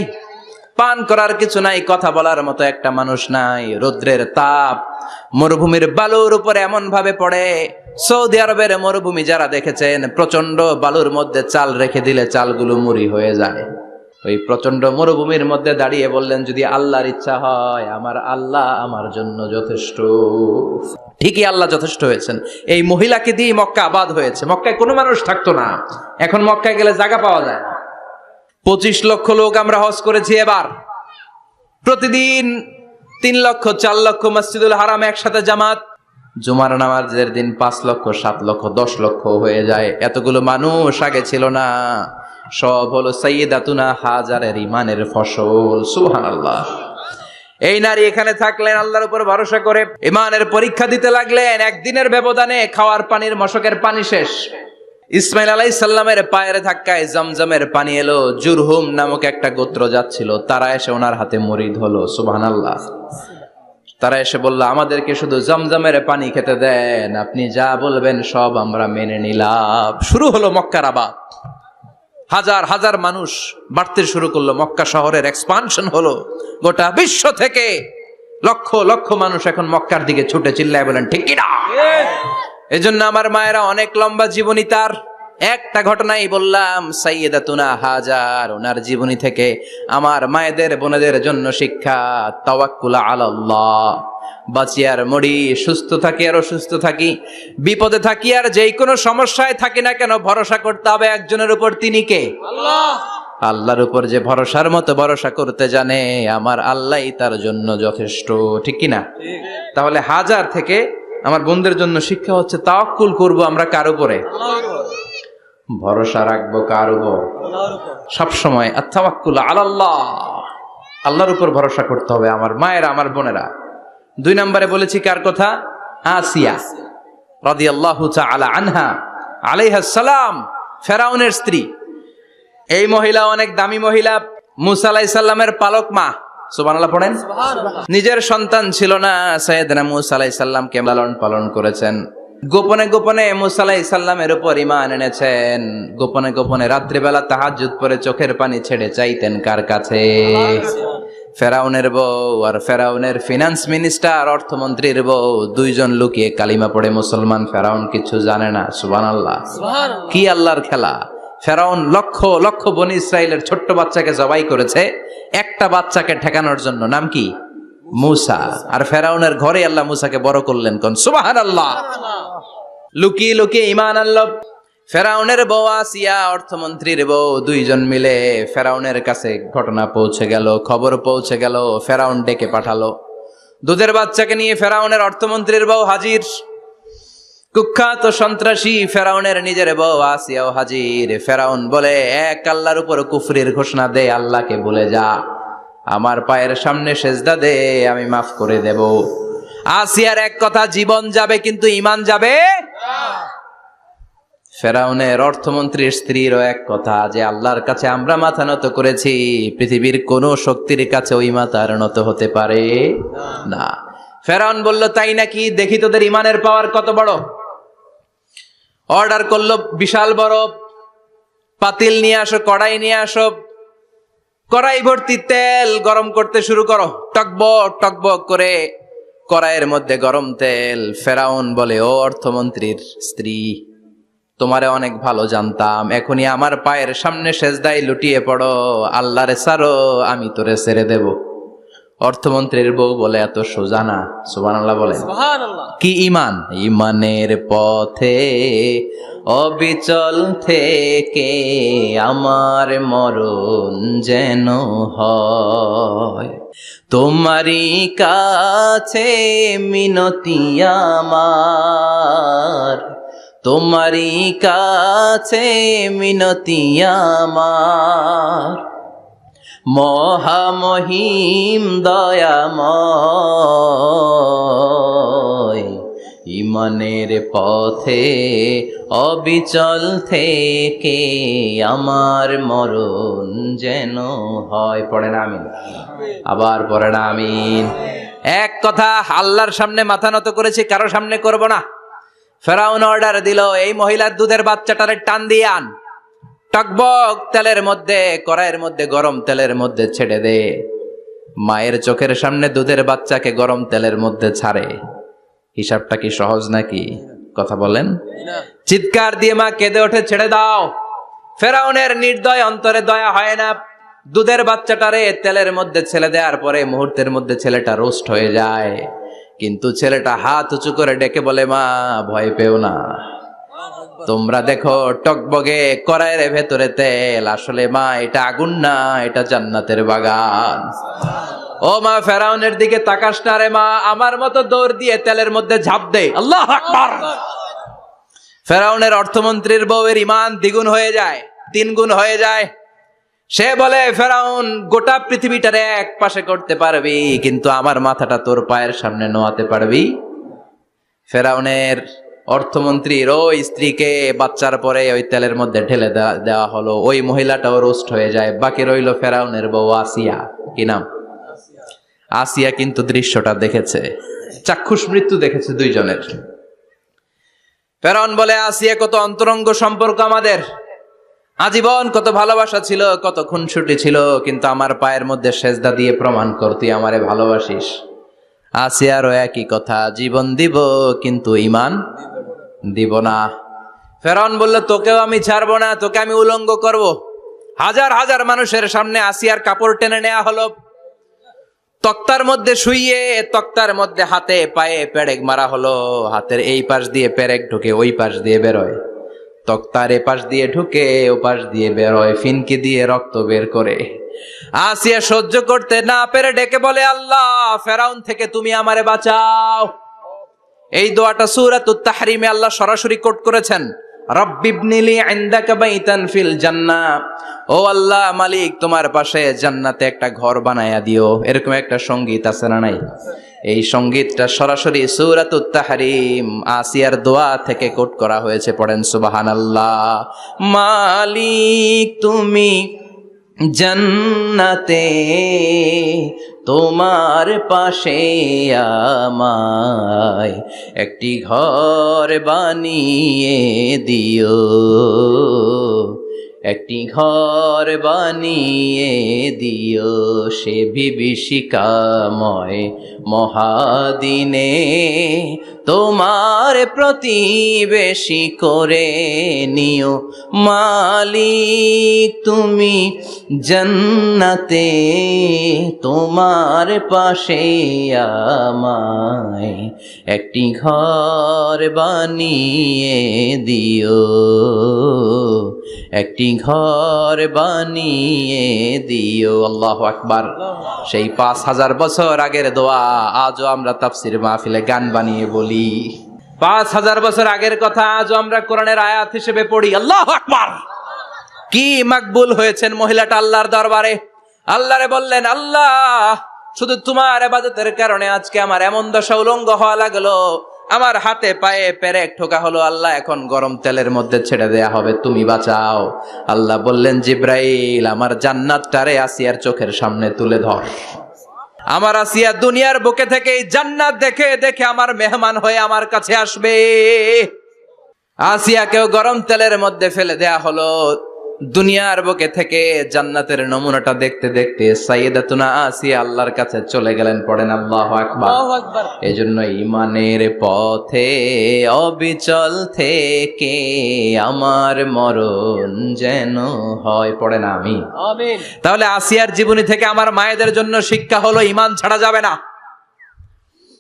পান করার কিছু নাই, কথা বলার মতো একটা মানুষ নাই, রৌদ্রের তাপ মরুভূমির বালুর উপরে এমন ভাবে পড়ে। সৌদি আরবের মরুভূমি যারা দেখেছেন, প্রচন্ড বালুর মধ্যে চাল রেখে দিলে চালগুলো মুড়ি হয়ে যায়। ওই প্রচন্ড মরুভূমির মধ্যে দাঁড়িয়ে বললেন, যদি আল্লাহর ইচ্ছা হয়, আমার আল্লাহ আমার জন্য যথেষ্ট। ঠিকই আল্লাহ যথেষ্ট হয়েছেন। এই মহিলাকে দিয়ে মক্কা আবাদ হয়েছে। মক্কায় কোনো মানুষ থাকতো না, এখন মক্কায় গেলে জায়গা পাওয়া যায় না। 25 লক্ষ লোক আমরা হজ করেছি এবার। প্রতিদিন 3 লক্ষ 4 লক্ষ মসজিদুল হারাম একসাথে জামাত। জুমার নামাজের দিন 5 লক্ষ 7 লক্ষ 10 লক্ষ হয়ে যায়। এতগুলো মানুষ আগে ছিল না। সব হলো সাইয়্যিদাতুনা হাজারের ইমানের ফসল। সুবহানাল্লাহ। এই নারী এখানে থাকলেন আল্লাহর উপর ভরসা করে, ইমানের পরীক্ষা দিতে লাগলেন। একদিনের ব্যবধানে খাওয়ার পানির মশকের পানি শেষ। ইসমাইল আলাইহিস সালামের পায়ের ধাক্কায় জমজমের পানি এলো। জুরহুম নামক একটা গোত্র যাচ্ছিল, তারা এসে ওনার হাতে মুরিদ হলো। সুবহানাল্লাহ। তারা এসে বলল, আমাদেরকে শুধু জমজমের পানি খেতে দেন, আপনি যা বলবেন সব আমরা মেনে নিলাম। শুরু হলো মক্কার আবাদ। হাজার হাজার মানুষ বাড়তে শুরু করলো, মক্কা শহরের এক্সপানশন হলো। গোটা বিশ্ব থেকে লক্ষ লক্ষ মানুষ এখন মক্কার দিকে ছুটে চিল্লায় বলেন ঠিক কি না? এজন্য আমার মায়েরা অনেক লম্বা জীবনী, তার একটা ঘটনাই বললাম। সাইয়্যিদাতুনা হাজার, ওনার জীবনী থেকে আমার মায়েদের বোনেদের জন্য শিক্ষা, তাওয়াক্কুল আলাল্লাহ। বাঁচি আর মরি, সুস্থ থাকি আর অসুস্থ থাকি, বিপদে থাকি আর যেই কোনো সমস্যায় থাকি না কেন, ভরসা করতে হবে একজনের উপর। তিনি কে? আল্লাহ। আল্লাহর উপর যে ভরসার মতো ভরসা করতে জানে, আমার আল্লাহই তার জন্য যথেষ্ট। ঠিক কিনা? তাহলে হাজার থেকে আমার বোনদের জন্য শিক্ষা হচ্ছে তাওয়াক্কুল করব আমরা কার উপরে? ভরসা রাখবো কার উপর? সবসময় আত-তাওয়াক্কুল আলাল্লাহ, আল্লাহর উপর ভরসা করতে হবে আমার মায়েরা, আমার বোনেরা। 2 নম্বরে বলেছি কার কথা? আসিয়া রাদিয়াল্লাহু তাআলা আনহা আলাইহাস সালাম, ফেরাউনের স্ত্রী। এই মহিলা অনেক দামি মহিলা, মুসা আলাইহিস সালামের পালক মা। সুবহানাল্লাহ পড়েন। নিজের সন্তান ছিল না, সাইয়েদনা মুসা আলাইহিস সালামকে লালন পালন করেছেন। গোপনে গোপনে মুসা আলাইহিস সালামের উপর ঈমান এনেছেন। গোপনে গোপনে রাত্রিবেলা তাহাজ্জুদ পড়ে চোখের পানি ছেড়ে চাইতেন কার কাছে? ফেরাউনের বউ আর ফেরাউনের ফিনান্স মিনিস্টার, অর্থমন্ত্রীর বউ, 2 জন লুকিয়ে কালিমা পড়ে মুসলমান। ফেরাউন কিছু জানে না। সুবহানাল্লাহ। কি আল্লাহর খেলা! ফেরাউন লক্ষ লক্ষ বনি ইসরাইলের ছোট্ট বাচ্চাকে জবাই করেছে একটা বাচ্চাকে ঠেকানোর জন্য। নাম কি? মুসা। আর ফেরাউনের ঘরে আল্লাহ মুসাকে বড় করলেন। কোন সুবহানাল্লাহ। লুকিয়ে লুকিয়ে ঈমান আনলো। ফেরাউনের বউ আসিয়া, অর্থমন্ত্রীর বউ, 2 জন মিলে ফেরাউনের কাছে ঘটনা পৌঁছে গেল, খবর পৌঁছে গেল। ফেরাউন ডেকে পাঠালো। দুধের বাচ্চাকে নিয়ে ফেরাউনের অর্থমন্ত্রীর বউ হাজির। কুখ্যাত সন্ত্রাসী ফেরাউনের নিজের বউ আসিয়াও হাজির। ফেরাউন বলে, এক আল্লাহর উপর কুফরির ঘোষণা দে, আল্লাহকে বলে যা, আমার পায়ের সামনে সেজদা দে, আমি মাফ করে দেব। আসিয়ার এক কথা, জীবন যাবে কিন্তু ঈমান যাবে না। ফেরাউনের অর্থমন্ত্রীর স্ত্রীরও এক কথা, যে আল্লাহর কাছে আমরা মাথা নত করেছি, পৃথিবীর কোন শক্তির কাছে ওই মাথার নত হতে পারে না। ফেরাউন বলল, তাই নাকি? দেখি তোদের ঈমানের পাওয়ার কত বড়। অর্ডার করলো, বিশাল বড় পাতিল নিয়ে আসো, কড়াই নিয়ে আসো, কড়াই ভর্তি তেল গরম করতে শুরু করো। টকবক টকবক করে কড়াইয়ের মধ্যে গরম তেল। ফেরাউন বলে, ও অর্থমন্ত্রীর স্ত্রী, তোমারে অনেক ভালো জানতাম, এখনই আমার পায়ের সামনে সেজদায় লুটিয়ে পড়ো, আল্লাহরে ছাড়ো, আমি তোরে ছেড়ে দেব। অর্থমন্ত্রীর বউ বলে, এত সোজা না। সুবহানাল্লাহ বলেন। কি ঈমান? ঈমানের পথে অবিচল থেকে আমার মরণ যেন হয়, তোমারই কাছে মিনতি আমার, তোমারই কাছে মিনতি আমার, মহামহিম দয়াময়, ঈমানের পথে অবিচল থেকে আমার মরণ যেন হয়। পড়েন আমিন। আবার পড়েন আমিন। এক কথা, আল্লাহর সামনে মাথা নত করেছি, কারো সামনে করব না। ফেরাউন অর্ডার দিল, এই মহিলার দুধের বাচ্চাটারে টান দিয়ে আন, টকবক তেলের মধ্যে, কড়াইয়ের মধ্যে গরম তেলের মধ্যে ছেড়ে দে। মায়ের চোখের সামনে দুধের বাচ্চাকে গরম তেলের মধ্যে ছাড়ে। হিসাবটা কি সহজ নাকি? কথা বলেন। চিৎকার দিয়ে মা কেঁদে ওঠে, ছেড়ে দাও। ফেরাউনের নির্দয় অন্তরে দয়া হয় না। দুধের বাচ্চাটারে তেলের মধ্যে ছেড়ে দেওয়ার পরে মুহূর্তের মধ্যে ছেলেটা রোস্ট হয়ে যায়। কিন্তু ছেলেটা হাত উঁচু করে ডেকে বলে, মা ভয় পেও না, তোমরা দেখো টকবগে কড়াইয়ের ভেতরে তেল, আসলে মা এটা আগুন না, এটা জান্নাতের বাগান। ও মা, ফেরাউনের দিকে তাকাস না রে মা, আমার মতো দৌড় দিয়ে তেলের মধ্যে ঝাঁপ দে। আল্লাহু আকবার। ফেরাউনের অর্থমন্ত্রীর বউয়ের ঈমান দ্বিগুণ হয়ে যায়, 3 গুণ হয়ে যায়। সে বলে, ফেরাউন, গোটা পৃথিবীটারে এক পাশে করতে পারবি, কিন্তু আমার মাথাটা তোর পায়ের সামনে নোয়াতে পারবি? ফেরাউনের অর্থমন্ত্রীর ওই স্ত্রীকে বাচ্চার পরে ওই তেলের মধ্যে ঢেলে দেওয়া হলো। ওই মহিলাটাও রোস্ট হয়ে যায়। বাকি রইল ফেরাউনের বউ আসিয়া। কি নাম? আসিয়া কিন্তু দৃশ্যটা দেখেছে, চাক্ষুষ মৃত্যু দেখেছে 2 জনের। ফেরাউন বলে, আসিয়া, কত অন্তরঙ্গ সম্পর্ক আমাদের, আজীবন কত ভালোবাসা ছিল, কত খুনসুটি ছিল, কিন্তু আমার পায়ের মধ্যে সেজদা দিয়ে প্রমাণ কর তুই আমারে ভালোবাসিস। আসিয়ারও একই কথা, জীবন দিব কিন্তু ঈমান দিব না। ফেরাউন বলল, তোকেও আমি ছাড়বো না, তোকে আমি উলঙ্গ করব। হাজার হাজার মানুষের সামনে আসিয়ার কাপড় টেনে নেওয়া হলো, তক্তার মধ্যে শুইয়ে তক্তার মধ্যে হাতে পায়ে পেরেক মারা হলো। হাতের এই পাশ দিয়ে পেরেক ঢুকে ওই পাশ দিয়ে বেরোয়, তক্তার এ পাশ দিয়ে ঢুকে ও পাশ দিয়ে বেরোয়, ফিনকি দিয়ে রক্ত বের করে। আসিয়া সহ্য করতে না পেরে ডেকে বলে, আল্লাহ, ফেরাউন থেকে তুমি আমারে বাঁচাও। এই দোয়াটা সূরাতুত তাহরিমে আল্লাহ সরাসরি কোট করেছেন, রব্বিবনিলি ইনদাকা বাইতান ফিল জান্নাহ, ও আল্লাহ মালিক তোমার পাশে জান্নাতে একটা ঘর বানায়া দিও। এরকম একটা সঙ্গীত আছে না নাই? এই সঙ্গীতটা সরাসরি সূরাতুত তাহরিম আসিয়ার দোয়া থেকে কোট করা হয়েছে। পড়েন সুবহানাল্লাহ। মালিক তুমি জান্নাতে তোমার পাশে আমায় একটি ঘর বানিয়ে দিও, একটি ঘর বানিয়ে দিও সে বিভীষিকাময় মহাদিনে, তোমার প্রতিবেশী করে নিও মালিক তুমি জান্নাতে তোমার পাশে আমায় একটি ঘর বানিয়ে দিও, একটি ঘর বানিয়ে দিও। আল্লাহু আকবার। সেই ৫,০০০ বছর আগের দোয়া আজও আমরা তাফসীর মাহফিলে গান বানিয়ে বলি। ৫,০০০ বছর আগের কথা আজও আমরা কোরআনের আয়াত হিসেবে পড়ি। আল্লাহু আকবার। কি মাকবুল হয়েছেন মহিলাটা আল্লাহর দরবারে। আল্লাহরে বললেন, আল্লাহ শুধু তোমার ইবাদতের কারণে আজকে আমার এমন দশা উলঙ্গ হওয়া লাগলো, আমার হাতে পায়ে পেরেক ঠোকা হলো, আল্লাহ এখন গরম তেলের মধ্যে ছেড়ে দেয়া হবে, তুমি বাঁচাও। আল্লাহ বললেন, জিব্রাইল আমার জান্নাতটারে আসিয়ার চোখের সামনে তুলে ধর। আমার আসিয়া দুনিয়ার বুকে থেকে এই জান্নাত দেখে দেখে আমার মেহমান হয়ে আমার কাছে আসবে। আসিয়াকেও গরম তেলের মধ্যে ফেলে দেয়া হলো। দুনিয়ার বুকে থেকে জান্নাতের নমুনাটা দেখতে দেখতে সাইয়েদাতুনা আসিয়া আল্লাহর কাছে চলে গেলেন। পড়েন আল্লাহু আকবার। এজন্য ঈমানের পথে অবিচল থেকে আমার মরণ যেন হয়। পড়েন আমিন। আমিন। তাহলে আসিয়ার জীবনী থেকে আমার মায়েদের জন্য শিক্ষা হলো, ঈমান ছাড়া যাবে না,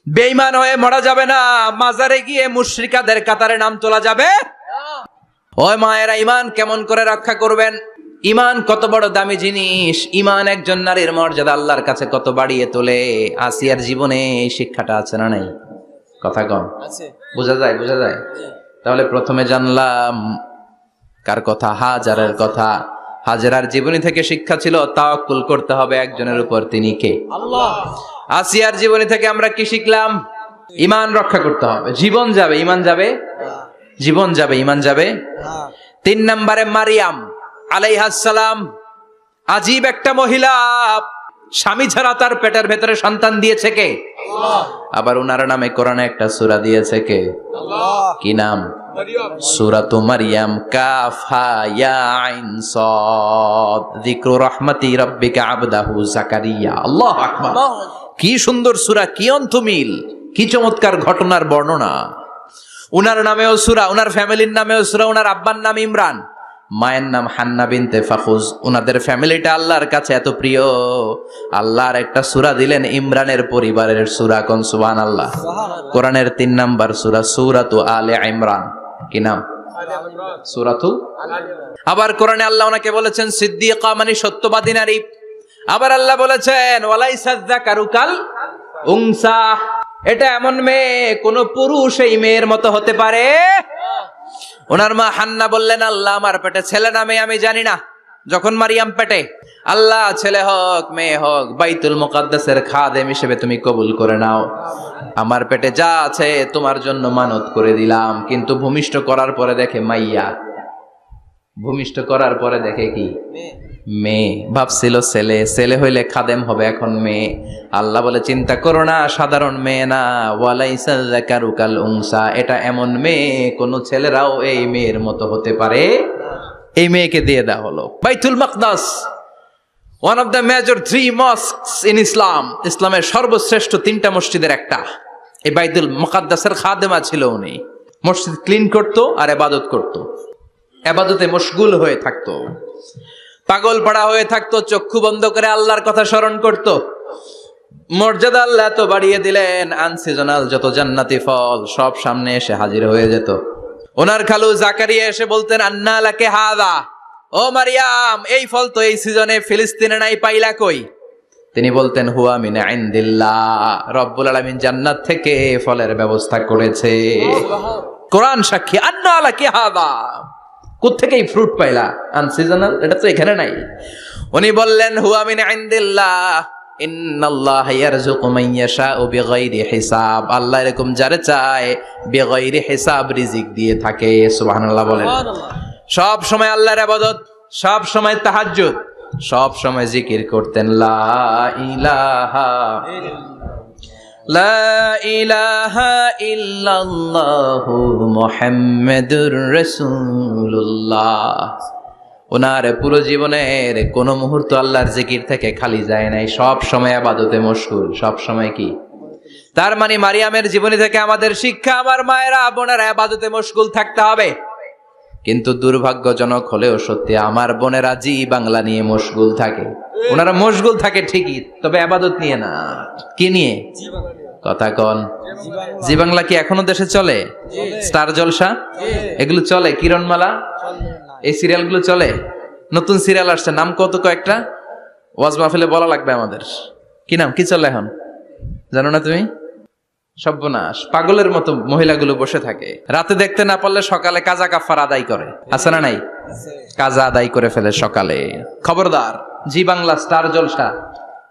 বেঈমান হয়ে মরা যাবে না, মাজারে গিয়ে মুশরিকাদের কাতারে নাম তোলা যাবে। ওই মায়েরা ঈমান কেমন করে রক্ষা করবেন? ঈমান কত বড় দামি জিনিস। ঈমান একজন নারীর মর্যাদা আল্লাহর কাছে কত বাড়িয়ে তোলে। আসিয়ার জীবনে এই শিক্ষাটা আছে না নাই? কথা কন আছে, বোঝা যায়? বোঝা যায়। তাহলে প্রথমে জানলাম কার কথা? হাজারের কথা। হাজেরার জীবনী থেকে শিক্ষা ছিল তাওয়াক্কুল করতে হবে একজনের উপর, তিনি কে? আল্লাহ। আসিয়ার জীবনী থেকে আমরা কি শিখলাম? ঈমান রক্ষা করতে হবে। জীবন যাবে, ঈমান যাবে, জীবন যাবে, ঈমান যাবে। ৩ নম্বরে মারিয়াম আলাইহাস সালাম, আজীব একটা মহিলা, স্বামী ছাড়া তার পেটের ভেতরে সন্তান দিয়েছে কে? আল্লাহ। আবার উনার নামে কোরআনে একটা সূরা দিয়েছে কে? আল্লাহ। কি নাম? সূরাতু মারইয়াম। কাফ হা ইয়া আইন সাদ, যিকরু রাহমাতি রাব্বিকা আবদাহু যাকারিয়া। আল্লাহু আকবার। কি সুন্দর সূরা, কি অন্তমিল, কি চমৎকার ঘটনার বর্ণনা। উনার নামেও সূরা, উনার ফ্যামিলির নামেও সূরা। উনার আব্বার নাম ইমরান, মায়ের নাম হান্না বিনতে ফাখুজ। উনাদের ফ্যামিলিটা আল্লাহর কাছে এত প্রিয়, আল্লাহর একটা সূরা দিলেন ইমরানের পরিবারের সূরা। কোন সুবহানাল্লাহ। কোরআনের ৩ নাম্বার সূরা, সূরাতু আলে ইমরান। কি নাম? সূরাতু। আবার কোরআনে আল্লাহ ওনাকে বলেছেন সিদ্দিকা, মানে সত্যবাদী নারী। আবার আল্লাহ বলেছেন ওয়ালাইসা যাকারু কাল উনসা, এটা এমন মেয়ে কোন পুরুষ এই মেয়ের মতো হতে পারে? ওনার মা হান্না বললেন, আল্লাহ আমার পেটে ছেলে না মেয়ে আমি জানি না। যখন মারিয়াম পেটে, আল্লাহ ছেলে হোক মেয়ে হোক বাইতুল মুকাদ্দাসের খাদেম হিসেবে তুমি কবুল করে নাও। আমার পেটে যা আছে তোমার জন্য মানত করে দিলাম। কিন্তু ভূমিষ্ঠ করার পরে দেখে মাইয়া, ভূমিষ্ঠ করার পরে দেখে কি? মেয়ে। ভাবছিল ছেলে, ছেলে হইলে খাদেম হবে, এখন মেয়ে। আল্লাহ বলে চিন্তা করো না, সাধারণ মেয়ে না। ওয়ালাইসা যাকারু কাল উনসা, এটা এমন মেয়ে কোন ছেলেরাও এই মেয়ের মতো হতে পারে। এই মেয়েকে দিয়ে দেওয়া হলো বাইতুল মাকদাস, one of the major 3 mosques in Islam. ইসলামের সর্বশ্রেষ্ঠ 3টা মসজিদের একটা। এই বাইতুল মুকাদ্দাসের খাদেমা ছিল উনি। মসজিদ ক্লিন করতো আর ইবাদত করতো, ইবাদতে মশগুল হয়ে থাকতো, পাগল পাড়া হয়ে থাকতো, চক্ষু বন্ধ করে আল্লাহর কথা স্মরণ করত। মর্যাদা আল্লাহ তো বাড়িয়ে দিলেন, আনসিজনাল যত জান্নাতি ফল সব সামনে এসে হাজির হয়ে যেত। ওনার খালু জাকারিয়া এসে বলতেন, আন্না লাকে হাদা, ও মারিয়াম এই ফল তো এই সিজনে ফিলিস্তিনে নাই, পাইলা কই? তিনি বলতেন হুয়া মিন ইনদিল্লাহ, রব্বুল আলামিন জান্নাত থেকে ফলের ব্যবস্থা করেছে। কোরআন সাক্ষী। আন্না লাকি হাদা, কোত্থেকে এই ফ্রুট পাইলা? আনসিজনাল, এটা তো এখানে নাই। উনি বললেন হুয়া মিন ইনদিল্লাহ, ইন্নাল্লাহা ইয়ারযুকু মান ইয়াশাউ বিগাইরি হিসাব। আল্লাহ এরকম যারে চায় বিগাইরি হিসাব রিজিক দিয়ে থাকে। সুবহানাল্লাহ বলেন। সব সময় আল্লাহর ইবাদত, সব সময় তাহাজ্জুদ, সব সময় জিকির করতেন লা ইলাহা লা ইলাহা ইল্লাল্লাহু মুহাম্মাদুর রাসূলুল্লাহ। ওনার পুরো জীবনের কোন মুহূর্ত আল্লাহর জিকির থেকে খালি যায় নাই, সব সময় ইবাদতে মশগুল, সব সময় কি? তার মানে মারিয়ামের জীবনী থেকে আমাদের শিক্ষা, আমার মায়েরা বোনেরা ইবাদতে মশগুল থাকতে হবে। কিন্তু দুর্ভাগ্যজনক হলেও সত্যি, আমার বোনেরা জি বাংলা নিয়ে মশগুল থাকে। ওনারা মশগুল থাকে ঠিকই, তবে ইবাদত নিয়ে না। কি নিয়ে? কথা কন। জি বাংলা কি এখনো দেশে চলে? স্টার জলসা এগুলো চলে? কিরণমালা, এই সিরিয়ালগুলো চলে? নতুন সিরিয়াল আসছে, নাম কত কয়েকটা, ওয়াজ মাহফিলে বলা লাগবে আমাদের। কি নাম, কি চলে এখন জানো না তুমি? সর্বনাশ, পাগলের মতো মহিলাগুলো বসে থাকে, রাতে দেখতে না পারলে সকালে কাজা কাফার আদায় করে। আছে না নাই? কাজা আদায় করে ফেলে সকালে। খবরদার, জি বাংলা, স্টার জলসা,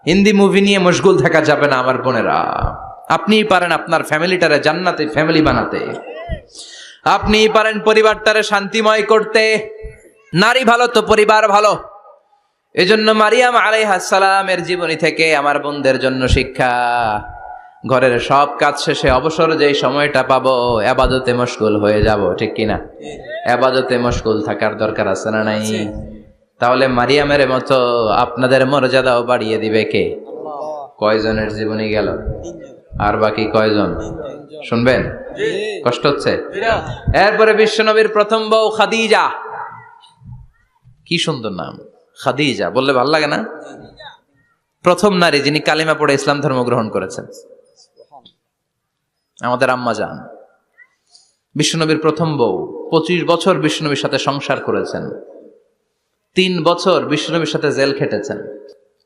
হিন্দি মুভি নিয়ে মশগুল থাকা যাবে না আমার বোনেরা। আপনিই পারেন আপনার ফ্যামিলিটারে জান্নাতে ফ্যামিলি বানাতে, আপনিই পারেন পরিবারটারে শান্তিময় করতে। নারী ভালো তো পরিবার ভালো। এজন্য মারিয়াম আলাইহিস সালামের জীবনী থেকে আমার বোনদের জন্য শিক্ষা, ঘরের সব কাজ শেষে অবসর যেই সময়টা পাবো ইবাদতে মশগুল হয়ে যাব, ঠিক কিনা? ইবাদতে মশগুল থাকার দরকার আছে না নাই? তাহলে মারিয়ামের মতো আপনাদের মর্যাদাও বাড়িয়ে দিবে কে? কয়জনের জীবনী গেল? আর বাকি কয়জন শুনবেন? কষ্ট হচ্ছে? এরপরে বিশ্বনবীর প্রথম বউ খাদিজা। কি সুন্দর নাম, খাদিজা বললে ভাল লাগে না? প্রথম নারী যিনি কালিমা পড়ে ইসলাম ধর্ম গ্রহণ করেছেন, আমাদের আম্মা জান। বিশ্বনবীর প্রথম বউ, 25 বছর বিশ্বনবীর সাথে সংসার করেছেন, 3 বছর বিশ্বনবীর সাথে জেল খেটেছেন,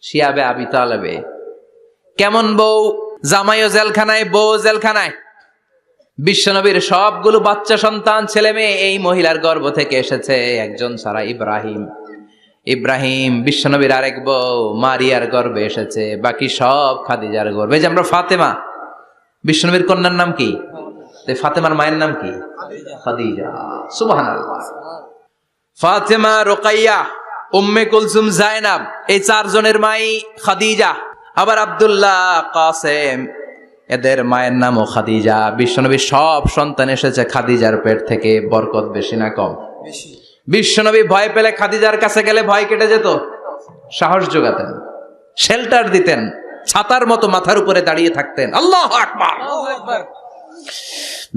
শিয়াবে আবি তালেবে। কেমন বউ? জামাইও জেলখানায়, বউ জেলখানায়। বিশ্বনবীর সবগুলো বাচ্চা সন্তান, ছেলে মেয়ে এই মহিলার গর্ভ থেকে এসেছে, একজন ছাড়া, ইব্রাহিম। ইব্রাহিম বিশ্বনবীর আরেক বউ মারিয়ার গর্ভে এসেছে, বাকি সব খাদিজার গর্ভে। যে আমরা ফাতেমা, বিশ্বনবীর কন্যার নাম কি? ফাতেমার মায়ের নাম কি? খাদিজা। সুবহানাল্লাহ। ফাতেমা, রুকাইয়া, উম্মে কুলসুম, জায়নাব, এই 4 জনের মাই খাদিজা। আবার আব্দুল্লাহ, কাসেম, এদের মায়ের নামও খাদিজা। বিশ্বনবীর সব সন্তান এসেছে খাদিজার পেট থেকে। বরকত বেশি না কম? বিশ্বনবী ভয় পেলে খাদিজার কাছে গেলে ভয় কেটে যেত, সাহস যোগাতেন, শেল্টার দিতেন, ছাতার মতো মাথার উপরে দাঁড়িয়ে থাকতেন। আল্লাহু আকবার।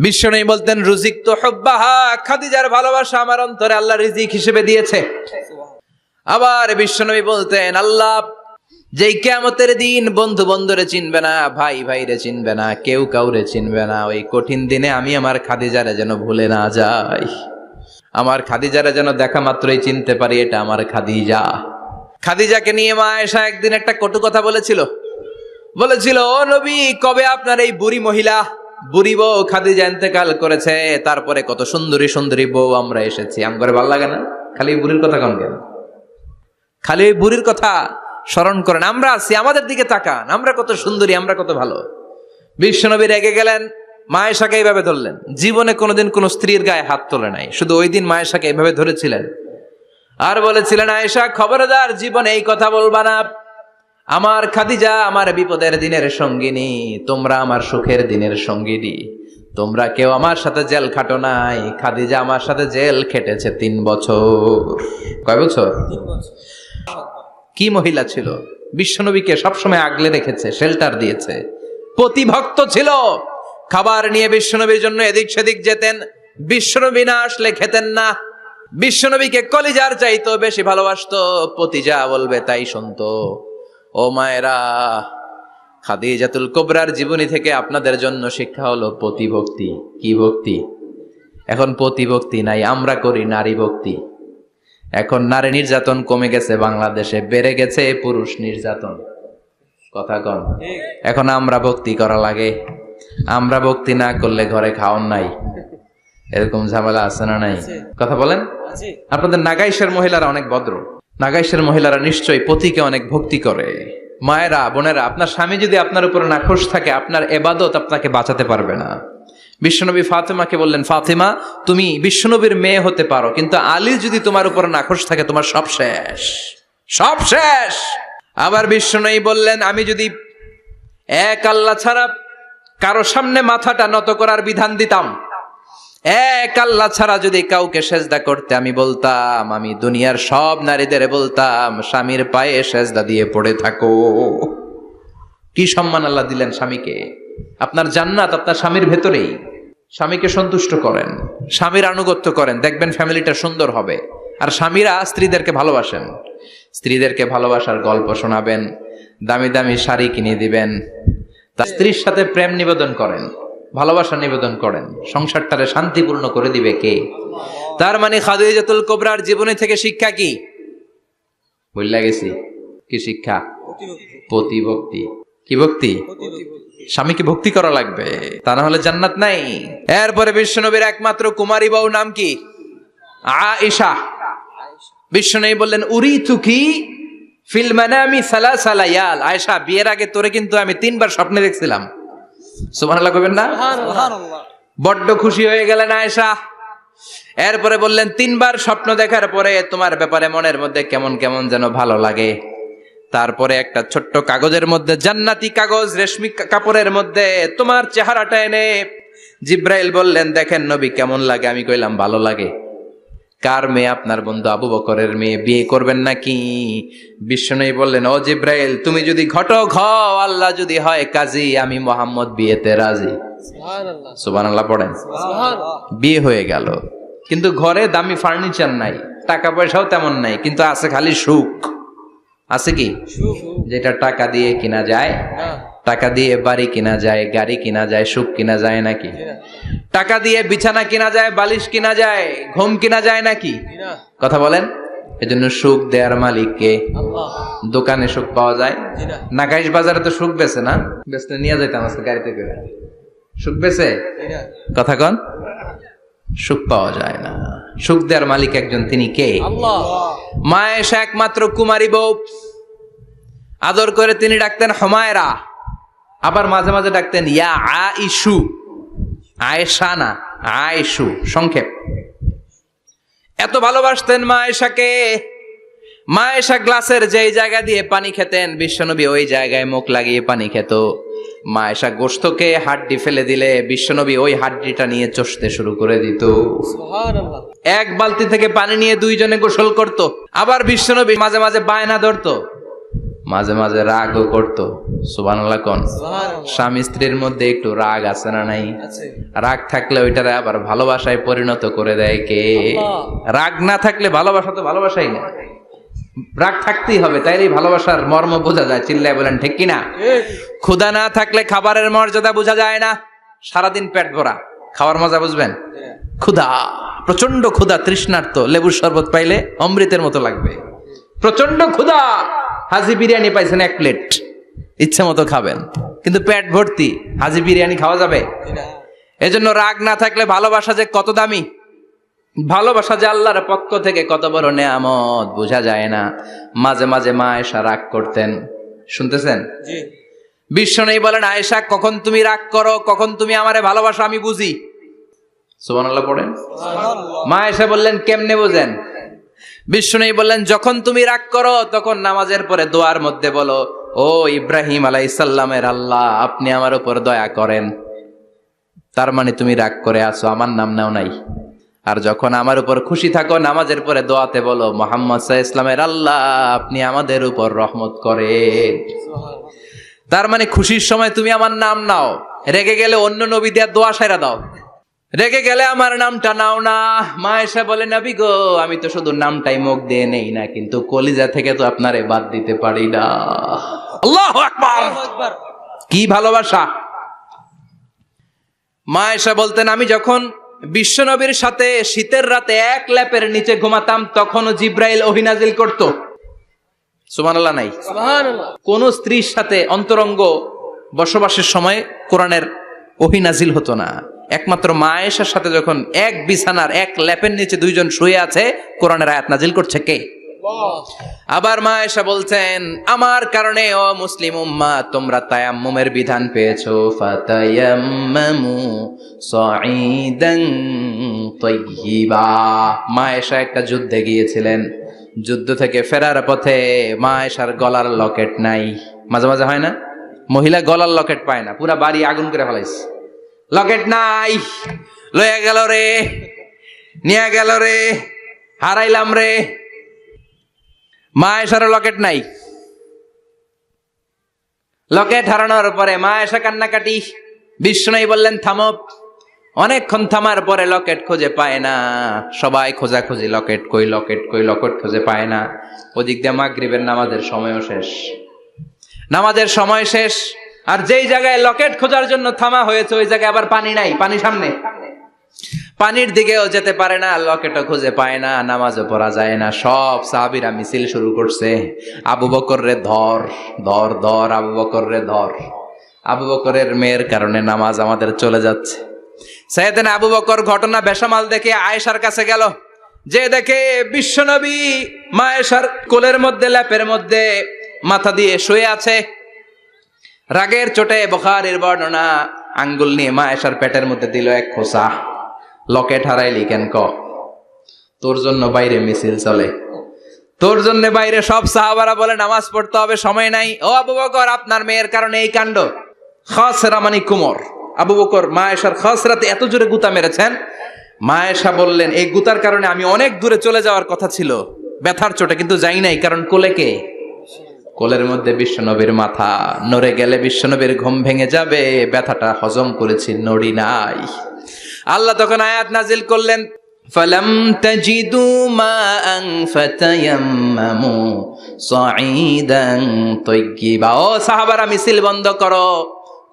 বিশ্বনবী বলতেন রুজিক তো হুব্বাহা, খাদিজার ভালোবাসা আমার অন্তরে আল্লাহ রিজিক হিসেবে দিয়েছে। আবার বিশ্বনবী বলতেন আল্লাহ যেই কিয়ামতের দিন বন্ধু বন্ধুরে চিনবে না, ভাই ভাইরে চিনবে না, কেউ কাউরে চিনবে না, ওই কঠিন দিনে আমি আমার খাদিজারে যেন ভুলে না যাই, আমার খাদিজারে যেন দেখা মাত্রই চিনতে পারি এটা আমার খাদিজা। খাদিজাকে নিয়ে মা আয়েশা একদিন একটা কটু কথা বলেছিল। ও নবী, কবে আপনার এই বুড়ি মহিলা, বুড়ি বউ খাদিজা ইন্তেকাল করেছে, তারপরে কত সুন্দরী সুন্দরী বউ আমরা এসেছি, আমগরে ভালো লাগে না? খালি বুড়ির কথা কন কেন? খালি ওই বুড়ির কথা স্মরণ করেন। আমরা আছি, আমাদের দিকে তাকান, আমরা কত সুন্দরী, আমরা কত ভালো। বিশ্বনবী রেগে গেলেন, মা আয়েশাকে এইভাবে ধরলেন। জীবনে কোনোদিন কোনো স্ত্রীর গায়ে হাত তোলে নাই, শুধু ওই দিন মা আয়েশাকে এইভাবে ধরেছিলেন আর বলেছিলেন, আয়েশা খবরদার, জীবনে এই কথা বলবা না। আমার খাদিজা আমার বিপদের দিনের সঙ্গিনী, তোমরা আমার সুখের দিনের সঙ্গিনী। তোমরা কেউ আমার সাথে জেল খাটো নাই, খাদিজা আমার সাথে জেল খেটেছে 3 বছর। কয় বছর? 3 বছর। কি মহিলা ছিল! বিশ্বনবীকে সবসময় আগলে রেখেছে, শেল্টার দিয়েছে, প্রতিভক্ত ছিল। খাবার নিয়ে বিশ্বনবীর জন্য এদিক সেদিক যেতেন, বিশ্বনবী না আসলে খেতেন না। বিশ্বনবীকে কলিজার চাইতো বেশি ভালোবাসতো, পতি যা বলবে তাই শুনতো। ও মায়েরা, খাদিজাতুল কুবরার জীবনী থেকে আপনাদের জন্য শিক্ষা হলো প্রতিভক্তি। কি ভক্তি? এখন প্রতিভক্তি নাই, আমরা করি নারী ভক্তি। এখন নারী নির্যাতন কমে গেছে বাংলাদেশে, বেড়ে গেছে পুরুষ নির্যাতন। কথা কন। এখন আমরা ভক্তি করা লাগে, আমরা ভক্তি না করলে ঘরে খাওয়ান নাই, এরকম ঝামেলা আছে না নাই? কথা বলেন। আপনাদের নাগাইশের মহিলারা অনেক ভদ্র, নাগাইশের মহিলারা নিশ্চয়ই পতিকে অনেক ভক্তি করে। মায়েরা, বোনেরা, আপনার স্বামী যদি আপনার উপর নাখোশ থাকে, আপনার এবাদত আপনাকে বাঁচাতে পারবে না। বিশ্বনবী ফাতেমাকে বললেন, ফাতেমা তুমি বিশ্বনবীর মেয়ে হতে পারো, কিন্তু আলী যদি তোমার উপর নাখোশ থাকে তোমার সব শেষ, সব শেষ। আবার বিশ্বনবী বললেন, আমি যদি এক আল্লাহ ছাড়া কারো সামনে মাথাটা নত করার বিধান দিতাম, এক আল্লাহ ছাড়া যদি কাউকে সেজদা করতে আমি বলতাম, আমি দুনিয়ার সব নারীদের বলতাম স্বামীর পায়ে সেজদা দিয়ে পড়ে থাকো। কি সম্মান আল্লাহ দিলেন স্বামীকে। আপনার জান্নাত আপনার স্বামীর ভেতরেই। স্বামীকে সন্তুষ্ট করেন, স্বামীর আনুগত্য করেন, দেখবেন ফ্যামিলিটা সুন্দর হবে। আর স্বামীরা স্ত্রীদেরকে ভালোবাসেন, স্ত্রীদেরকে ভালোবাসার গল্প শোনাবেন, দামি দামি শাড়ি কিনে দিবেন, তার স্ত্রীর সাথে প্রেম নিবেদন করেন, ভালোবাসা নিবেদন করেন, সংসারটারে শান্তিপূর্ণ করে দিবে কে? তার মানে খাদিজাতুল কুবরার জীবনী থেকে শিক্ষা কি? বললা গেছি কি শিক্ষা? প্রতিভক্তি। কি ভক্তি? স্বামীকে ভক্তি করা লাগবে, তা না হলে জান্নাত নাই। এরপরে বিশ্বনবীর একমাত্র কুমারী বউ নাম কি? আয়েশা। বিশ্বনবী বললেন, উরিতুকি ফিল মানামি সালাসা লায়াল। আয়েশা, বিয়ের আগে তোরে কিন্তু আমি 3 বার স্বপ্নে দেখছিলাম। সুবহানাল্লাহ কইবেন না? সুবহানাল্লাহ। বড্ড খুশি হয়ে গেলেন আয়েশা। এরপরে বললেন, 3 বার স্বপ্ন দেখার পরে তোমার ব্যাপারে মনের মধ্যে কেমন কেমন যেন ভালো লাগে। তারপরে একটা ছোট্ট কাগজের মধ্যে, জান্নাতি কাগজ, রেশমি কাপড়ের মধ্যে তোমার চেহারাটা এনে জিব্রাইল বললেন, দেখেন নবী কেমন লাগে? আমি কইলাম ভালো লাগে। কার মেয়ে? আপনার বন্ধু আবু বকরের মেয়ে, বিয়ে করবেন নাকি? বিশ্বনবী বললেন, ও জিব্রাইল, তুমি যদি ঘটক হও, আল্লাহ যদি হয় কাজী, আমি মুহাম্মদ বিয়েতে রাজি। সুবহানাল্লাহ, সুবহানাল্লাহ পড়েন। বিয়ে হয়ে গেল, কিন্তু ঘরে দামি ফার্নিচার নাই, টাকা পয়সাও তেমন নাই, কিন্তু আছে খালি সুখ। আছে কি? যেটা টাকা দিয়ে কিনা যায়, টাকা দিয়ে বাড়ি কিনা যায়, গাড়ি কিনা যায়, সুখ কিনা যায় নাকি? টাকা দিয়ে বিছানা কিনা যায়, বালিশ কিনা যায়, ঘুম কিনা যায় নাকি? কথা বলেন। এজন্য সুখ দেয়ার মালিক কে? আল্লাহ। দোকানে সুখ পাওয়া যায়? নাগাইশ বাজারে তো সুখ বেচে না, বেচলে নিয়ে যাইতাম আজকে গাড়িতে করে। সুখ বেচে? কথা কন। সুখ পাওয়া যায় না। সুখ দেয়ার মালিক একজন, তিনি কে? আল্লাহ। মা আয়েশা একমাত্র কুমারী বউ, আদর করে তিনি ডাকতেন হুমায়রা, আবার মাঝে মাঝে ডাকতেন ইয়া আইশু। আয়েশা না, আয়েশু, সংক্ষেপ। এত ভালোবাসতেন মা আয়েশাকে। মা আয়েশা গ্লাসের যেই জায়গা দিয়ে পানি খেতেন, বিশ্বনবী ওই জায়গায় মুখ লাগিয়ে পানি খেত। মা আয়েশা গোশতকে হাড্ডি ফেলে দিলে বিশ্বনবী ওই হাড্ডিটা নিয়ে চষতে শুরু করে দিত। সুবহানাল্লাহ। এক বালতি থেকে পানি নিয়ে 2 জনে গোসল করত। আবার বিশ্বনবী মাঝে মাঝে বায়না ধরতো, মাঝে মাঝে রাগও করতো। সুবহানাল্লাহ কোন। স্বামী স্ত্রীর মধ্যে একটু রাগ আছে না নাই? রাগ থাকলে ওইটারে আবার ভালোবাসায় পরিণত করে দেয় কে? রাগ না থাকলে ভালোবাসা তো ভালোবাসাই না, রাগ থাকতেই হবে, তাইলেই ভালোবাসার মর্ম বোঝা যায়। চিল্লায় বলেন ঠিক কিনা? ক্ষুধা না থাকলে খাবারের মর্যাদা বোঝা যায় না। সারাদিন পেট ভরা, খাওয়ার মজা বুঝবেন? ক্ষুধা, প্রচন্ড ক্ষুধা, তৃষ্ণার্ত, লেবুর শরবত পাইলে অমৃতের মতো লাগবে। প্রচন্ড ক্ষুধা, হাজি বিরিয়ানি পাইছেন 1 প্লেট, ইচ্ছে মতো খাবেন, কিন্তু পেট ভর্তি, হাজি বিরিয়ানি খাওয়া যাবে? এজন্য রাগ না থাকলে ভালোবাসা যে কত দামি, ভালোবাসা যে আল্লাহর পক্ষ থেকে কত বড় নেয়ামত বোঝা যায় না। মাঝে মাঝে মা আয়েশা রাগ করতেন, শুনতেছেন? বিশ্বনবী বলেন, আয়েশা কখন তুমি রাগ করো, কখন তুমি আমারে ভালোবাসো আমি বুঝি। সুবহানাল্লাহ পড়েন। মা আয়েশা বললেন, কেমনে বোঝেন? বিশ্বনবী বললেন, যখন তুমি রাগ করো তখন নামাজের পরে দোয়ার মধ্যে বলো, ও ইব্রাহিম আলাইহিস সালামের আল্লাহ, আপনি আমার উপর দয়া করেন। তার মানে তুমি রাগ করে আছো, আমার নাম নাও নাই। আর যখন আমার উপর খুশি থাকো, নামাজের পরে দোয়াতে বলো, মুহাম্মদ সাল্লাল্লাহু আলাইহি ওয়াসাল্লামের আল্লাহ, আপনি আমাদের উপর রহমত করেন। তার মানে খুশির সময় তুমি আমার নাম নাও, রেগে গেলে অন্য নবী দেয়া দোয়া সাইরা দাও, রেগে গেলে আমার নামটা নাও না। মা এসে বলে, নবী গো, আমি তো শুধু নামটাই মুখ দিয়ে নেই না, কিন্তু কলিজা থেকে তো আপনারে বাদ দিতে পারি না। আল্লাহু আকবার, কি ভালোবাসা! মা এসে বলতেন, আমি যখন বিশ্বনবীর সাথে শীতের রাতে এক ল্যাপের নিচে ঘুমাতাম, তখনও জিব্রাইল ওহী নাজিল করত। সুবহানাল্লাহ নাই? কোন স্ত্রীর সাথে অন্তরঙ্গ বসবাসের সময় কোরআনের ওহী নাজিল হতো না। একমাত্র মা আয়েশার সাথে যখন এক বিছানার এক ল্যাপের নিচে দুইজন শুয়ে আছে, কোরআনের আয়াত নাজিল করছে কে? আবার মা আয়েশা বলছেন, আমার কারণে ও মুসলিম উম্মাহ তোমরা তায়াম্মুমের বিধান পেয়েছো। ফাতায়াম্মামু সাঈদান তাইয়্যিবা। মা আয়েশা একটা যুদ্ধে গিয়েছিলেন, যুদ্ধ থেকে ফেরার পথে মা আয়েশার গলার লকেট নাই। মাঝে মাঝে হয় না, মহিলা গলার লকেট পায় না, পুরা বাড়ি আগুন করে ফেলাইছে, লকেট নাই, লয়ে গেল রে, নিয়ে গেল রে, হারাইলাম রে। মা আয়েশার লকেট নাই। লকেট হারানোর পরে মা আয়েশা কান্নাকাটি। বিষ্ণু বললেন থামো। অনেকক্ষণ থামার পরে লকেট খুঁজে পায় না। সবাই খোঁজাখুঁজি, লকেট কই, লকেট কই, লকেট খুঁজে পায় না। ওদিক দিয়ে মাগরিবের নামাজের সময়ও শেষ, নামাজের সময় শেষ। আর যেই জায়গায় লকেট খোঁজার জন্য থামা হয়েছে ওই জায়গায় আবার পানি নাই, পানি সামনে, পানির দিকেও যেতে পারে না, লকেটও খুঁজে পায় না, নামাজও পড়া যায় না। সব সাহাবীরা মিছিল শুরু করছে, আবু বকর রে ধর, ধর ধর, আবু বকর রে ধর। আবু বকরের মেয়ের কারণে নামাজ আমাদের চলে যাচ্ছে। সাইয়েদনা আবু বকর ঘটনা বেসামাল দেখে আয়েশার কাছে গেল, যে দেখে বিশ্বনবী মা আয়েশার কোলের মধ্যে, ল্যাপের মধ্যে মাথা দিয়ে শুয়ে আছে। রাগের চোটে বুখারীর বর্ণনা, আঙ্গুল নিয়ে মা আয়েশার পেটের মধ্যে দিল এক খোঁচা। লকেট হারাইলি কেন? তোর জন্য বাইরে মিছিল চলে, তোর জন্য বাইরে সব সাহাবারা বলে নামাজ পড়তে হবে, সময় নাই। ও আবু বকর, আপনার মেয়ের কারণে এই কাণ্ড। খাসরা মানে কুমর। আবু বকর মা আয়েশার খাসরাতে এত জোরে গুতা মেরেছেন, মা আয়েশা বললেন এই গুতার কারণে আমি অনেক দূরে চলে যাওয়ার কথা ছিল ব্যথার চোটে, কিন্তু যাই নাই, কারণ কোলে কে? কোলের মধ্যে বিশ্বনবীর মাথা, নড়ে গেলে বিশ্বনবীর ঘুম ভেঙে যাবে, ব্যথাটা হজম করেছি, নড়ি নাই। আল্লাহ তখন আয়াত নাজিল করলেন, ফালাম তাজিদু মাআন ফাতায়াম্মামু সাঈদান তাইয়্যিবা। ও সাহাবারা, মিছিল বন্ধ করো।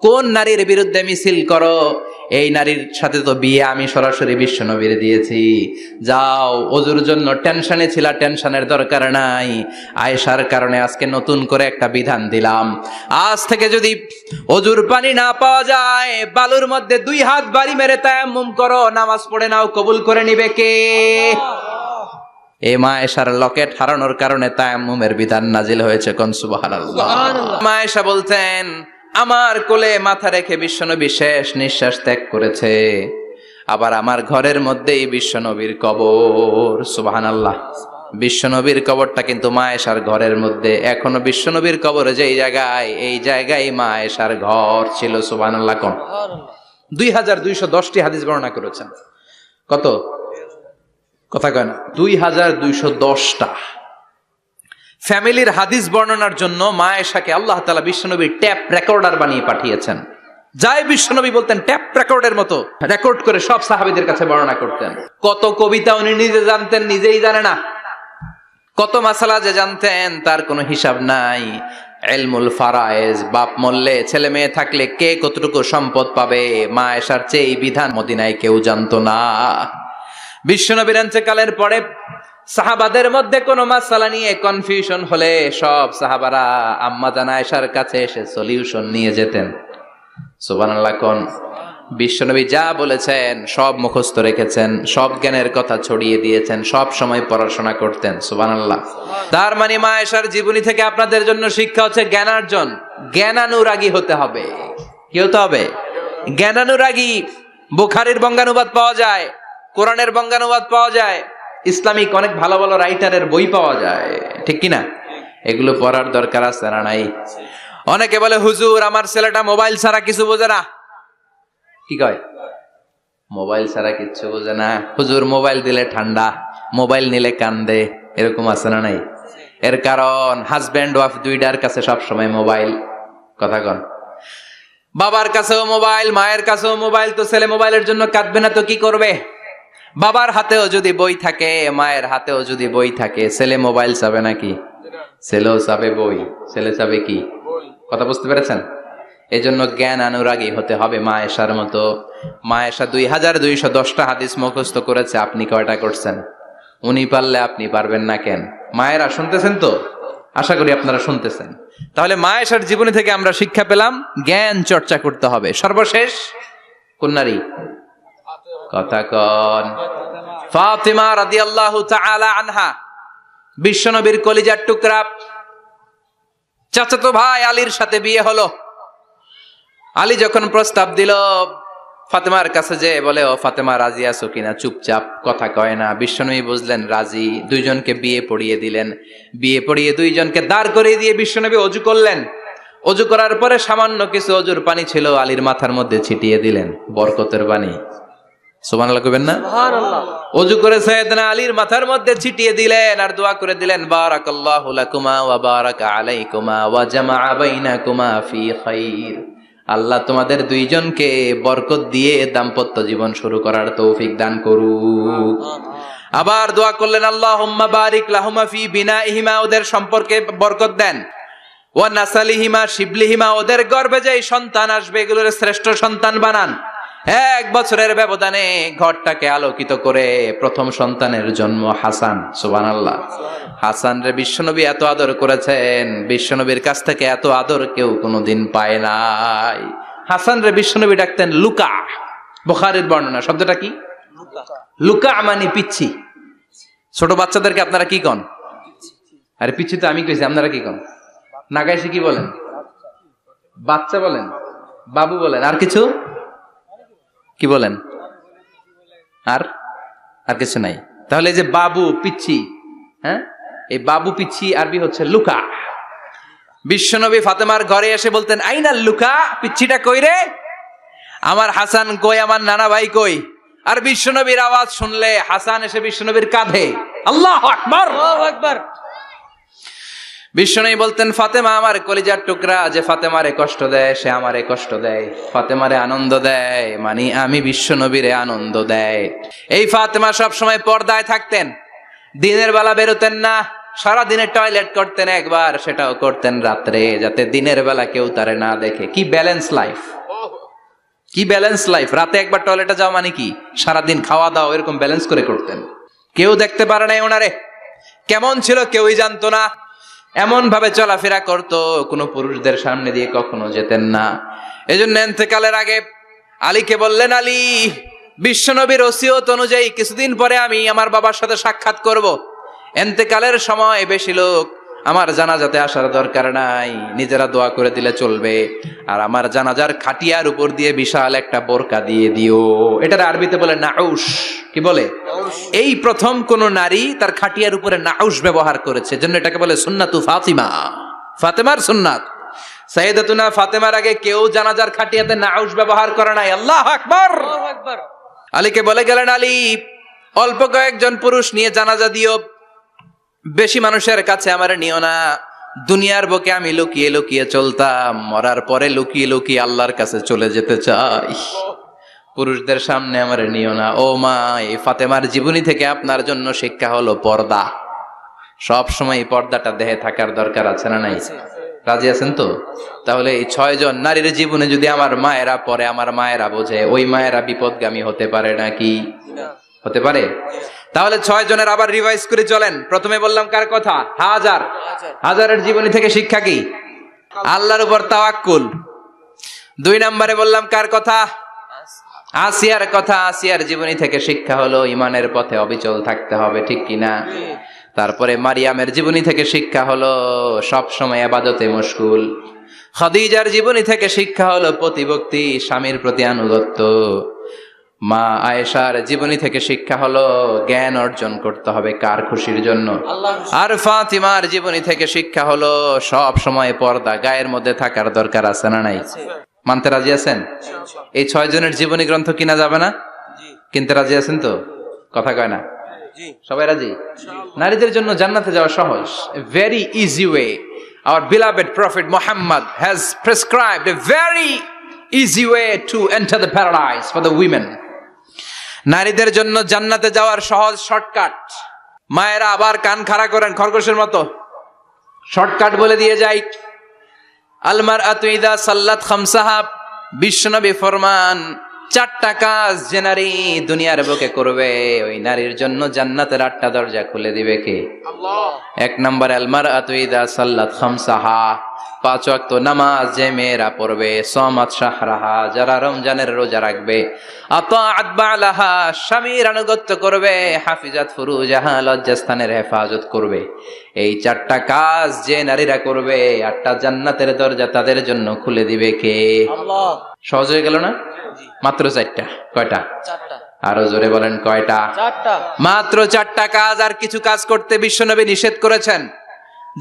কোন নারীর বিরুদ্ধে মিছিল করো? এই নারীর সাথে তো বিয়ে আমি সরাসরি বিশ্বনবীর দিয়েছি। যাও, ওজুর জন্য টেনশনে ছিলা, টেনশনের দরকার নাই। আয়েশার কারণে আজকে নতুন করে একটা বিধান দিলাম, আজ থেকে যদি ওজুর পানি না পাওয়া যায়, বালুর মধ্যে 2 হাত বাড়ি মেরে তায়াম্মুম করো, নামাজ পড়ে নাও, কবুল করে নিবে কে? এই মা আয়েশার লকেট হারানোর কারণে তায়াম্মুমের বিধান নাজিল হয়েছে। কোন সুবহানাল্লাহ। মা আয়েশা বলতেন, আমার কোলে মাথা রেখে বিশ্বনবী শেষ নিঃশ্বাস ত্যাগ করেছে, আবার আমার ঘরের মধ্যেই বিশ্বনবীর কবর। সুবহানাল্লাহ। বিশ্বনবীর কবরটা কিন্তু মা আয়েশার ঘরের মধ্যে। এখনো বিশ্বনবীর কবর যেই জায়গায়, এই জায়গায় মা আয়েশার ঘর ছিল। সুবহানাল্লাহ। কোন 2210টি হাদিস বর্ণনা করেছেন। কত? কথা কয় না, 2210টা। ফ্যামিলির হাদিস বর্ণনার জন্য মা আয়েশাকে আল্লাহ তাআলা বিশ্বনবীর ট্যাপ রেকর্ডার বানিয়ে পাঠিয়েছেন। যাই বিশ্বনবী বলতেন ট্যাপ রেকর্ডের মতো রেকর্ড করে সব সাহাবীদের কাছে বর্ণনা করতেন। কত কবিতা উনি নিজে জানতেন, নিজেই জানে না। কত মাসালা যে জানতেন তার কোনো হিসাব নাই। ইলমুল ফারায়েজ, বাপ মরলে ছেলে মেয়ে থাকলে কে কতটুকু সম্পদ পাবে, মা আয়েশার চেয়ে এই বিধান মদিনায় কেউ জানতো না। বিশ্বনবীর ইন্তেকালের পরে সাহাবাদের মধ্যে কোনো মাসালা নিয়ে কনফিউশন হলে সব সাহাবারা আম্মা জান আয়েশার কাছে এসে সলিউশন নিয়ে যেতেন। সুবহানাল্লাহ। কোন বিশ্বনবী যা বলেছেন সব মুখস্থ রেখেছেন, সব জ্ঞানের কথা ছড়িয়ে দিয়েছেন, সব সময় পড়াশোনা করতেন। সুবহানাল্লাহ। তার মানে মা আয়েশার জীবনী থেকে আপনাদের জন্য শিক্ষা হচ্ছে জ্ঞানার্জন, জ্ঞানানুরাগী হতে হবে। কি হতে হবে? জ্ঞানানুরাগী। বুখারীর বঙ্গানুবাদ পাওয়া যায়, কোরআনের বঙ্গানুবাদ পাওয়া যায়, ইসলামিক অনেক ভালো ভালো রাইটারের বই পাওয়া যায়, ঠিক কিনা? এগুলো পড়ার দরকার আছে না নাই? অনেকে বলে হুজুর আমার ছেলেটা মোবাইল ছাড়া কিছু বোঝে না। কি কয়? মোবাইল ছাড়া কিচ্ছু বোঝে না। হুজুর মোবাইল দিলে ঠান্ডা, মোবাইল নিলে কান্দে, এরকম আছে না নাই? এর কারণ হাজব্যান্ড ওয়াইফ দুইটার কাছে সবসময় মোবাইল। কথা কন। বাবার কাছেও মোবাইল, মায়ের কাছেও মোবাইল, তো ছেলে মোবাইলের জন্য কাঁদবে না তো কি করবে? বাবার হাতেও যদি বই থাকে, মায়ের হাতেও যদি বই থাকে, ছেলে মোবাইল চাবে নাকি? ছেলেও চাবে বই, ছেলে চাবে কি? কথা বুঝতে পেরেছেন? এই জন্য জ্ঞান অনুরাগী হতে হবে মা আয়েশার মতো। মা আয়েশা 2210টা হাদিস মুখস্থ করেছে, আপনি কয়টা করছেন? উনি পারলে আপনি পারবেন না কেন? মায়েরা শুনতেছেন তো? আশা করি আপনারা শুনতেছেন। তাহলে মা আয়েশার জীবনী থেকে আমরা শিক্ষা পেলাম জ্ঞান চর্চা করতে হবে। সর্বশেষ কোন নারী? কথা কন। ফাতিমা রাদিয়াল্লাহু তাআলা আনহা, বিশ্বনবীর কলিজার টুকরা। চাচাতো ভাই আলীর সাথে বিয়ে হলো। আলী যখন প্রস্তাব দিল ফাতেমার কাছে, যে বলে, ও ফাতেমা রাজি আছো কিনা? চুপচাপ, কথা কয় না। বিশ্বনবী বুঝলেন রাজি, দুইজনকে বিয়ে পড়িয়ে দিলেন। বিয়ে পড়িয়ে দুইজনকে দাঁড় করিয়ে দিয়ে বিশ্বনবী অজু করলেন। অজু করার পরে সামান্য কিছু অজুর পানি ছিল, আলীর মাথার মধ্যে ছিটিয়ে দিলেন, বরকতের পানি। সুবহানাল্লাহ কইবেন না? সুবহানাল্লাহ। অজু করে সাইয়েদনা আলীর মাথার মধ্যে ছিটিয়ে দিলেন আর দোয়া করে দিলেন, বারাকাল্লাহু লাকুমা ওয়া বারাকা আলাইকুমা ওয়া জামাআ বাইনাকুমা ফি খাইর। আল্লাহ তোমাদের দুইজনকে বরকত দিয়ে দাম্পত্য জীবন শুরু করার তৌফিক দান করুক। আবার দোয়া করলেন, আল্লাহুম্মা বারিক লাহুমা ফি বিনাইহিমা, ওদের সম্পর্কে বরকত দেন। ওয়া নাসালিহিমা শিবলিহিমা, ওদের গর্ভে যে সন্তান আসবে এগুলোর শ্রেষ্ঠ সন্তান বানান। 1 বছরের ব্যবধানে ঘরটাকে আলোকিত করে প্রথম সন্তানের জন্ম হাসান। সুবহানাল্লাহ। হাসান রে বিশ্বনবী এত আদর করেছেন, বিশ্বনবীর কাছ থেকে এত আদর কেউ কোনোদিন পায় নাই। হাসান রে বিশ্বনবী ডাকতেন লুকা। বুখারীর বর্ণনা। শব্দটা কি? লুকা মানে পিচ্ছি। ছোট বাচ্চাদেরকে আপনারা কি কন? আরে পিচ্ছি তো আমি কইছি, আপনারা কি কন? নাগাইছে কি বলেন? বাচ্চা বলেন, বাবু বলেন, আর কিছু কি বলেন? আর আর কিছু নাই। তাহলে এই যে বাবু পিচ্ছি, হ্যাঁ, এই বাবু পিচ্ছি আরবি হচ্ছে লুকা। বিশ্বনবী ফাতেমার ঘরে এসে বলতেন, আইনা লুকা, পিচ্ছিটা কই রে? আমার হাসান কই, আমার নানা ভাই কই? আর বিশ্বনবীর আওয়াজ শুনলে হাসান এসে বিশ্বনবীর কাঁধে। আল্লাহু আকবার, আল্লাহু আকবার। বিশ্বনবী বলতেন, ফাতেমা আমার কলিজার টুকরা, যে ফাতেমারে কষ্ট দেয় সে আমারে কষ্ট দেয়, ফাতেমারে আনন্দ দেয় মানে আমি বিশ্বনবীরে আনন্দ দেয়। এই ফাতেমা সব সময় পর্দায় থাকতেন, দিনের বেলা বেরোতেন না, সারা দিনে টয়লেট করতেন একবার, সেটাও করতেন রাত্রে, যাতে দিনের বেলা কেউ তারে না দেখে। কি ব্যালেন্স লাইফ, কি ব্যালেন্স লাইফ! রাতে একবার টয়লেটে যাওয়া মানে কি সারাদিন খাওয়া দাওয়া এরকম ব্যালেন্স করে করতেন। কেউ দেখতে পারে নাই ওনারে, কেমন ছিল কেউই জানতো না। এমন ভাবে চলাফেরা করতো, কোনো পুরুষদের সামনে দিয়ে কখনো যেতেন না। এজন্য ইন্তেকালের আগে আলীকে বললেন, আলী, বিশ্বনবীর ওসিয়ত অনুযায়ী কিছুদিন পরে আমি আমার বাবার সাথে সাক্ষাৎ করব। ইন্তেকালের সময় বেশি লোক আমার জানাজাতে আসার দরকার নাই, নিজেরা দোয়া করে দিলে চলবে। আর আমার জানাজার খাটিয়ার উপর দিয়ে বিশাল একটা বোরকা দিয়ে দিও। এটার আরবিতে বলে নাউশ। কি বলে? এই প্রথম কোন নারী তার খাটিয়ার উপরে নাউশ ব্যবহার করেছে, জন্য এটাকে বলে সুন্নাতু ফাতিমা, ফাতেমার সুন্নাত। সাইয়েদাতুনা ফাতেমার আগে কেউ জানাজার খাটিয়াতে নাউশ ব্যবহার করে নাই। আল্লাহু আকবার, আল্লাহু আকবার। আলীকে বলে গেলেন, আলী, অল্প কয়েকজন পুরুষ নিয়ে জানাজা দিও, বেশি মানুষের কাছে আমার নিও না। দুনিয়ার বুকে আমি লুকিয়ে লুকিয়ে চলতাম, মরার পরে লুকিয়ে লুকিয়ে আল্লাহর কাছে চলে যেতে চাই, পুরুষদের সামনে আমার নিও না। ও মা, এই ফাতেমার জীবনী থেকে আপনার জন্য শিক্ষা হলো পর্দা। সব সময় এই পর্দাটা দেহে থাকার দরকার আছে না নাই? রাজি আছেন তো? তাহলে এই 6 জন নারীর জীবনে যদি আমার মায়েরা পরে, আমার মায়েরা বোঝে, ওই মায়েরা বিপদগামী হতে পারে নাকি? হতে পারে। তাহলে 6 জনের আবার রিভাইজ করে চলেন। প্রথমে বললাম কার কথা? হাজারের জীবনী থেকে শিক্ষা কি? আল্লাহর উপর তাওয়াক্কুল। 2 নম্বরে বললাম কার কথা? আসিয়ার কথা। আসিয়ার জীবনী থেকে শিক্ষা হলো ইমানের পথে অবিচল থাকতে হবে, ঠিক কিনা? তারপরে মারিয়ামের জীবনী থেকে শিক্ষা হলো সব সময় ইবাদতে মশগুল। খাদিজার জীবনী থেকে শিক্ষা হলো প্রতিভক্তি, স্বামীর প্রতি আনুগত্য। মা আয়েশার জীবনী থেকে শিক্ষা হলো জ্ঞান অর্জন করতে হবে কার খুশির জন্য? আর ফাতিমার জীবনী থেকে শিক্ষা হলো সব সময় পর্দা গায়ের মধ্যে থাকার দরকার আছে না নাই? মানতে রাজি আছেন? এই 6 জনের জীবনী গ্রন্থ কিনা যাবে না? কিনতে রাজি আছেন তো? কথা কয় না? সবাই রাজি? নারীদের জন্য জান্নাতে যাওয়া সহজ, a very easy way. Our beloved Prophet Muhammad has prescribed a very easy way to enter the paradise for the women. নারীদের জন্য জান্নাতে যাওয়ার সহজ শর্টকাট। মায়েরা আবার কান খাড়া করেন খরগোশের মতো, শর্টকাট বলে দিয়ে যাই। আল মারআতু ইযা সাল্লাত খামসাহা, বিশ্বনবী ফরমান, চারটা কাজ যে নারী দুনিয়ার বুকে করবে ওই নারীর জন্য জান্নাতের 8টা দরজা খুলে দিবে কে? আল্লাহ। 1 নাম্বার আল মারআতু ইযা সাল্লাত খামসাহা, 5 ওয়াক্ত নামাজ যে মেয়েরা পড়বে, সামাত শাহরাহা, যারা রমজানের রোজা রাখবে, আতাআত বালাহা, স্বামীর আনুগত্য করবে, হাফিজাত ফুরুজাহা, লজ্জাস্থানের হেফাজত করবে। এই 4টা কাজ যে নারীরা করবে 8টা জান্নাতের দরজা তাদের জন্য খুলে দিবে কে? আল্লাহ। সহজ হয়ে গেল না? মাত্র 4টা। কয়টা? 4টা। আরো জোরে বলেন কয়টা? 4টা। মাত্র 4টা কাজ। আর কিছু কাজ করতে বিশ্বনবী নিষেধ করেছেন।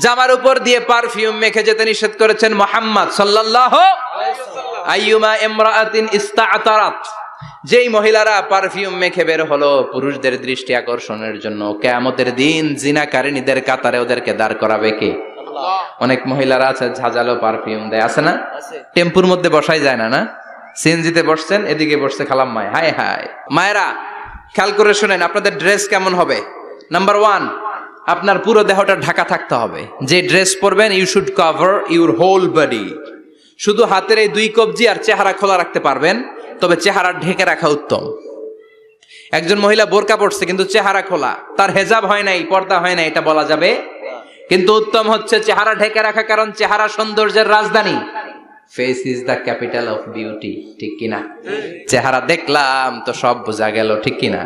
জামার উপর দিয়ে পারফিউম মেখে যেতে নিষেধ করেছেন মুহাম্মদ সাল্লাল্লাহু আলাইহি ওয়াসাল্লাম। আইয়ুমা ইমরাআতিন ইস্তাআতারাত, যেই মহিলারা পারফিউম মেখে বের হলো পুরুষদের দৃষ্টি আকর্ষণের জন্য, কিয়ামতের দিন জিনাকারিনীদের কাতারে ওদেরকে দাঁড় করাবে কে? আল্লাহ। অনেক মহিলারা আছে ঝাঁঝালো পারফিউম দেয়, আছে না? টেম্পুর মধ্যে বসাই যায় না, না? সিএনজিতে বসছেন, এদিকে বসছে খালাম্মায়, হায় হায়। মায়েরা খেয়াল করে শুনেন, আপনাদের ড্রেস কেমন হবে? নাম্বার 1, আপনার পুরো দেহটা ঢাকা থাকতে হবে। যে ড্রেস পরবেন you should cover your whole body. শুধু হাতের এই 2 কবজি আর চেহারা খোলা রাখতে পারবেন, তবে চেহারা ঢেকে রাখা উত্তম। একজন মহিলা বোরকা পড়ছে কিন্তু চেহারা খোলা, তার হেজাব হয় নাই, পর্দা হয় নাই, এটা বলা যাবে? কিন্তু উত্তম হচ্ছে চেহারা ঢেকে রাখা, কারণ চেহারা সৌন্দর্যের রাজধানী। Face is the capital of beauty, ঠিক কিনা? চেহারা দেখলাম তো সব বোঝা গেল, ঠিক কিনা?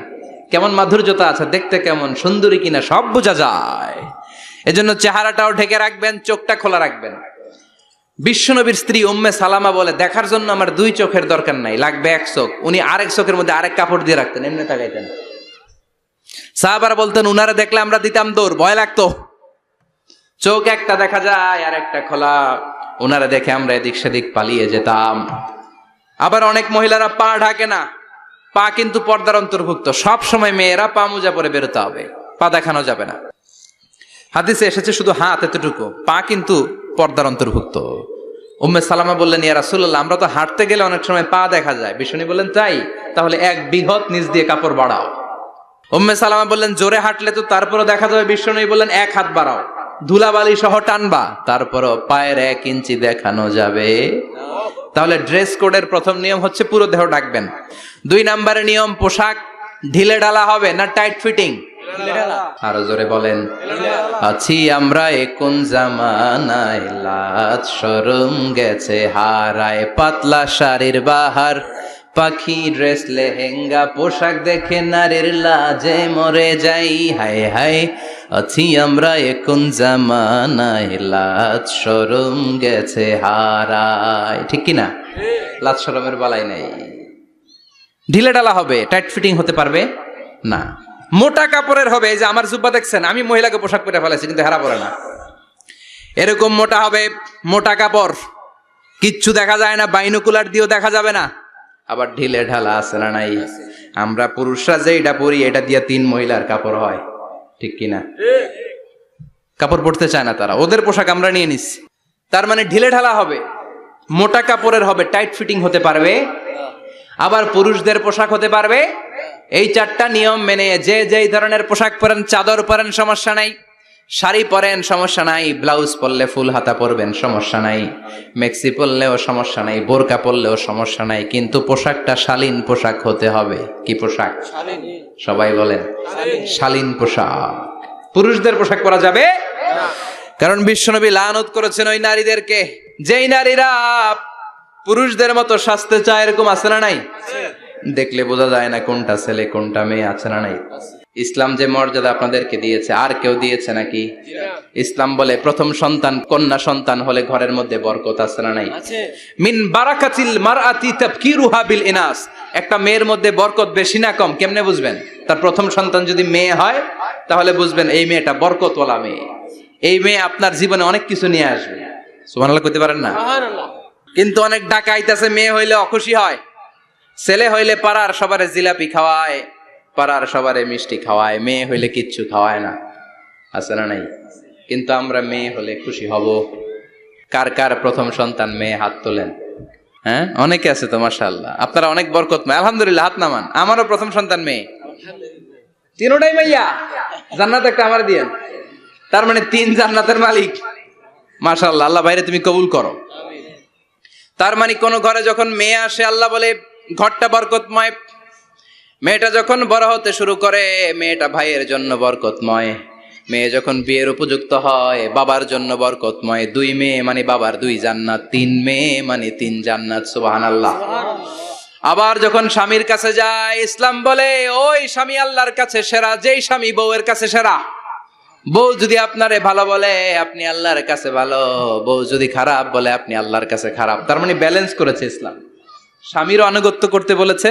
কেমন মাধুর্যতা আছে, দেখতে কেমন সুন্দরী কিনা সব বোঝা যায়। এজন্য চেহারাটাও ঢেকে রাখবেন, চোখটা খোলা রাখবেন। বিশ্বনবীর স্ত্রী উম্মে সালামা বলে, দেখার জন্য আমার 2 চোখের দরকার নাই, লাগবে 1 চোখ। উনি আরেক চোখের মধ্যে আরেক কাপড় দিয়ে রাখতেন, এমনি তাকাইতেন। সাহাবারা বলতেন উনারা দেখলে আমরা দিতাম দৌড়, ভয় লাগতো। চোখ একটা দেখা যায় আর একটা খোলা, ওনারা দেখে আমরা এদিক সেদিক পালিয়ে যেতাম। আবার অনেক মহিলারা পা ঢাকে না, পা কিন্তু পর্দার অন্তর্ভুক্ত। সব সময় মেয়েরা পা মোজা পরে বেরোতে হবে, পা দেখানো যাবে না। হাদিসে এসেছে শুধু হাত এতটুকু, পা কিন্তু পর্দার অন্তর্ভুক্ত। উম্মে সালামা বললেন, ইয়া রাসূলুল্লাহ, আমরা তো হাঁটতে গেলে অনেক সময় পা দেখা যায়। বিষ্ণু বললেন, তাই? তাহলে 1 বিঘত নিচ দিয়ে কাপড় বাড়াও। উম্মে সালামা বললেন, জোরে হাঁটলে তো তারপরও দেখা যাবে। বিষ্ণু বললেন, 1 হাত বাড়াও, ধুলাবালি সহ টানবা, তারপরও পায়ের 1 ইঞ্চি দেখানো যাবে। তাহলে ড্রেস কোডের প্রথম নিয়ম হচ্ছে পুরো দেহ ঢাকবেন। 2 নম্বরের নিয়ম, পোশাক ঢিলে ঢালা হবে না টাইট ফিটিং? আরো জোরে বলেন। আছি আমরা কোন জামানায়, লাজ শরম গেছে হারায়, পাতলা শাড়ির বাহার, পাখি ড্রেস লেহেঙ্গা, পোশাক দেখে নারীর লাজে মরে যাই, হায় হায়। আছি আমরা কোন জামানায়, লাজ শরম গেছে হারায়, ঠিক কিনা? লাজ শরমের বালাই নাই। ঢিলে ঢালা হবে, টাইট ফিটিং হতে পারবে না। মোটা কাপড়ের হবে, এই যে আমার জুব্বা দেখছেন, আমি মহিলাকে পোশাক পরে ফেলেছি কিন্তু হেরা পরে না, এরকম মোটা হবে। মোটা কাপড়, কিচ্ছু দেখা যায় না, বাইনোকুলার দিয়েও দেখা যাবে না। আবার ঢিলে ঢালা আছে না নাই? আমরা পুরুষরা যে এটা পরি, এটা দিয়ে 3 মহিলার কাপড় হয়, ঠিক কিনা? কাপড় পরতে চায় না তারা, ওদের পোশাক আমরা নিয়ে নিচ্ছি। তার মানে ঢিলে ঢালা হবে, মোটা কাপড়ের হবে, টাইট ফিটিং হতে পারবে। আবার পুরুষদের পোশাক হতে পারবে। এই 4টা নিয়ম মেনে যে যেই ধরনের পোশাক পরেন, চাদর পরেন সমস্যা নাই, শাড়ি পরেন সমস্যা নাই, ব্লাউজ পরলে ফুল হাতা পরবেন সমস্যা নাই, মেক্সি পরলেও সমস্যা নাই, বোরকা পরলেও সমস্যা নাই, কিন্তু পোশাকটা শালীন পোশাক হতে হবে। কি পোশাক? সবাই বলেন, শালীন পোশাক। পুরুষদের পোশাক পরা যাবে না, কারণ বিশ্বনবী লানত করেছেন ওই নারীদেরকে যেই নারীরা পুরুষদের মতো সাজতে চায়। এরকম আছে না নাই? দেখলে বোঝা যায় না কোনটা ছেলে কোনটা মেয়ে, আছে না নাই? ইসলাম যে মর্যাদা আপনাদেরকে দিয়েছে আর কেউ দিয়েছে নাকি? ইসলাম বলে প্রথম সন্তান কন্যা সন্তান হলে ঘরের মধ্যে বরকত, আছে না নাই? মিন বারাকাতিল মারআতি তাবকিরুহা বিল ইনাস। একটা মেয়ের মধ্যে বরকত বেশি না কম কেমনে বুঝবেন? তার প্রথম সন্তান যদি মেয়ে হয় তাহলে বুঝবেন এই মেয়েটা বরকতওয়ালা মেয়ে, এই মেয়ে আপনার জীবনে অনেক কিছু নিয়ে আসবে। সুবহানাল্লাহ কইতে পারেন না? কিন্তু অনেক ডাকাইতেছে, মেয়ে হইলে অখুশি হয়, ছেলে হইলে পাড়ার সবারে জিলাপি খাওয়ায়, পাড়ার সবারে মিষ্টি খাওয়ায়, মেয়ে হইলে কিচ্ছু খাওয়ায় না, আছে না নাই? কিন্তু আমরা মেয়ে হলে খুশি হব। কার কার প্রথম সন্তান মেয়ে? হাত তোলেন। হ্যাঁ, অনেকে আছে তো মাশাআল্লাহ, আপনারা অনেক বরকতময়, আলহামদুলিল্লাহ, হাত নামান। আমারও প্রথম সন্তান মেয়ে, 3টাই মাইয়া, জান্নাত একটা আমার দিয়েন। তার মানে 3 জান্নাতের মালিক, মাশাআল্লাহ। আল্লাহ বাইরে তুমি কবুল করো। তার মানে কোন ঘরে যখন মেয়ে আসে আল্লাহ বলে ঘরটা বরকতময়। মেয়েটা যখন বড় হতে শুরু করে, মেয়েটা ভাইয়ের জন্য বরকতময়। মেয়ে যখন বিয়ের উপযুক্ত হয়, বাবার জন্য বরকতময়। 2 মেয়ে মানে বাবার 2 জান্নাত, 3 মেয়ে মানে 3 জান্নাত। সুবহানাল্লাহ। আবার যখন স্বামীর কাছে যায়, ইসলাম বলে ওই স্বামী আল্লাহর কাছে সেরা, যেই স্বামী বউয়ের কাছে সেরা। বউ যদি আপনারে ভালো বলে, আপনি আল্লাহর কাছে ভালো। বউ যদি খারাপ বলে, আপনি আল্লাহর কাছে খারাপ। তার মানে ব্যালেন্স করেছে ইসলাম। স্বামীরও আনুগত্য করতে বলেছে,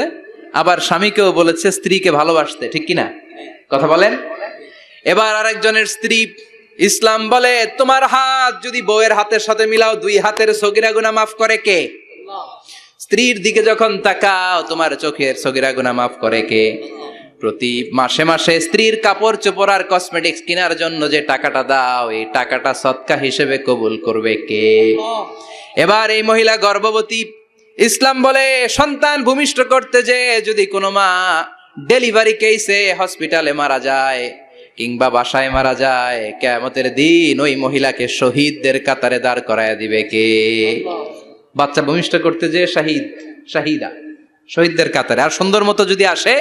আবার স্বামীকেও বলেছে স্ত্রীকে ভালোবাসতে। ঠিক কিনা কথা বলেন? এবার আরেকজনের স্ত্রী, ইসলাম বলে তোমার হাত যদি বউয়ের হাতের সাথে মিলাও, 2 হাতের সগীরা গুনাহ মাফ করে কে? স্ত্রীর দিকে যখন তাকাও, তোমার চোখের সগীরা গুনাহ মাফ করে কে? প্রতি মাসে মাসে স্ত্রীর কাপড় চোপড় আর কসমেটিক্স কেনার জন্য যে টাকাটা দাও, এই টাকাটা সদকা হিসেবে কবুল করবে কে? এবার এই মহিলা গর্ভবতী, ইসলাম বলে সন্তান ভূমিষ্ঠ করতে যে যদি কোনো মা ডেলিভারি কেসে হসপিটালে মারা যায় কিংবা বাসায় মারা যায়, কিয়ামতের দিন ওই মহিলাকে শহীদদের কাতারে দাঁড় করায় দিবে কে? বাচ্চা ভূমিষ্ঠ করতে যে শাহিদা, শহীদদের কাতারে। আর সুন্দর মতো যদি আসে,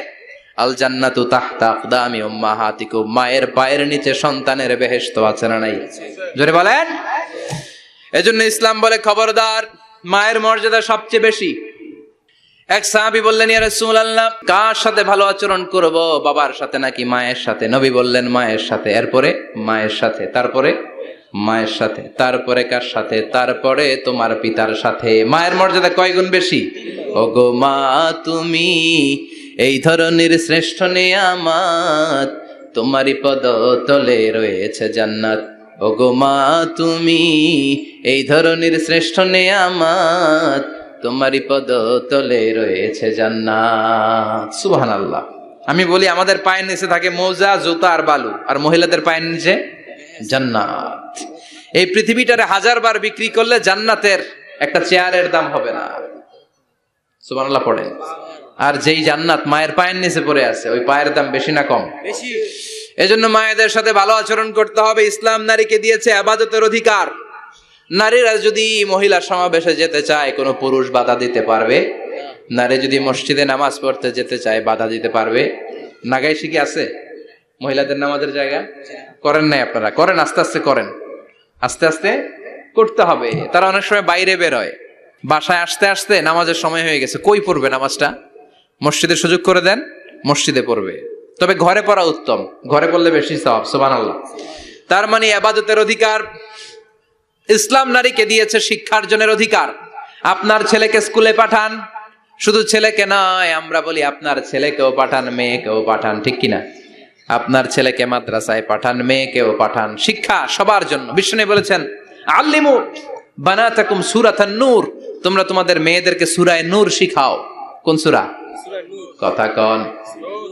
আল জান্নাতু তাহতা আকদামি উম্মাহাতিকুম, মায়ের পায়ের নিচে সন্তানের বেহেশত আছে না নাই? জোরে বলেন। এজন্য ইসলাম বলে খবরদার, মায়ের মর্যাদা সবচেয়ে বেশি। এক সাহাবী বললেন, ইয়া রাসূলুল্লাহ, কার সাথে ভালো আচরণ করব? বাবার সাথে নাকি মায়ের সাথে? নবী বললেন মায়ের সাথে, এরপরে মায়ের সাথে, তারপরে মায়ের সাথে, তারপরে কার সাথে? তারপরে তোমার পিতার সাথে। মায়ের মর্যাদা কয় গুণ বেশি? ওগো মা তুমি এই ধরনের শ্রেষ্ঠ নিয়ামত, তোমারই পদতলে রয়েছে জান্নাত। ওগো মা তুমি এই ধরনের শ্রেষ্ঠ নিয়ামত, তোমারই পদতলে রয়েছে জান্নাত। সুবহানাল্লাহ। আমি বলি আমাদের পায়ের নিচে থাকে মোজা, জুতা আর বালু, আর মহিলাদের পায়ের নিচে জান্নাত। এই পৃথিবীটারে 1000 বার বিক্রি করলে জান্নাতের একটা চেয়ারের দাম হবে না। সুবহানাল্লাহ পড়েন। আর যেই জান্নাত মায়ের পায়ের নিচে পড়ে আছে, ওই পায়ের দাম বেশি না কম? বেশি। এজন্য মায়েদের সাথে ভালো আচরণ করতে হবে। ইসলাম নারীকে দিয়েছে ইবাদতের অধিকার। নারীরা যদি মহিলা সমাবেশে যেতে চায়, কোনো পুরুষ বাধা দিতে পারবে? নারী যদি মসজিদে নামাজ পড়তে যেতে চায়, বাধা দিতে পারবে? নাগাইশি কি আছে মহিলাদের নামাজের জায়গা? করেন নাই আপনারা? করেন, আস্তে আস্তে করেন, আস্তে আস্তে করতে হবে। তারা অনেক সময় বাইরে বের হয়, বাসায় আসতে আসতে নামাজের সময় হয়ে গেছে, কই পড়বে নামাজটা? মসজিদে সুযোগ করে দেন, মসজিদে পড়বে। তবে ঘরে পড়া উত্তম, ঘরে পড়লে বেশি সওয়াব। সুবহানাল্লাহ। তার মানে ইবাদতের অধিকার ইসলাম নারীকে দিয়েছে, শিক্ষার্জনের অধিকার। আপনার ছেলেকে স্কুলে পাঠান, শুধু ছেলেকে নয়, আমরা বলি আপনার ছেলেকেও পাঠান, মেয়েকেও পাঠান। ঠিক কিনা? আপনার ছেলেকে মাদ্রাসায় পাঠান, মেয়েকেও পাঠান। শিক্ষা সবার জন্য। বিষ্ণু বলেছেন, আল্লিমু বানাতাকুম সূরাতান নূর, তোমরা তোমাদের মেয়েদেরকে সূরা নূর শিখাও। কোন সূরা? কথা কন।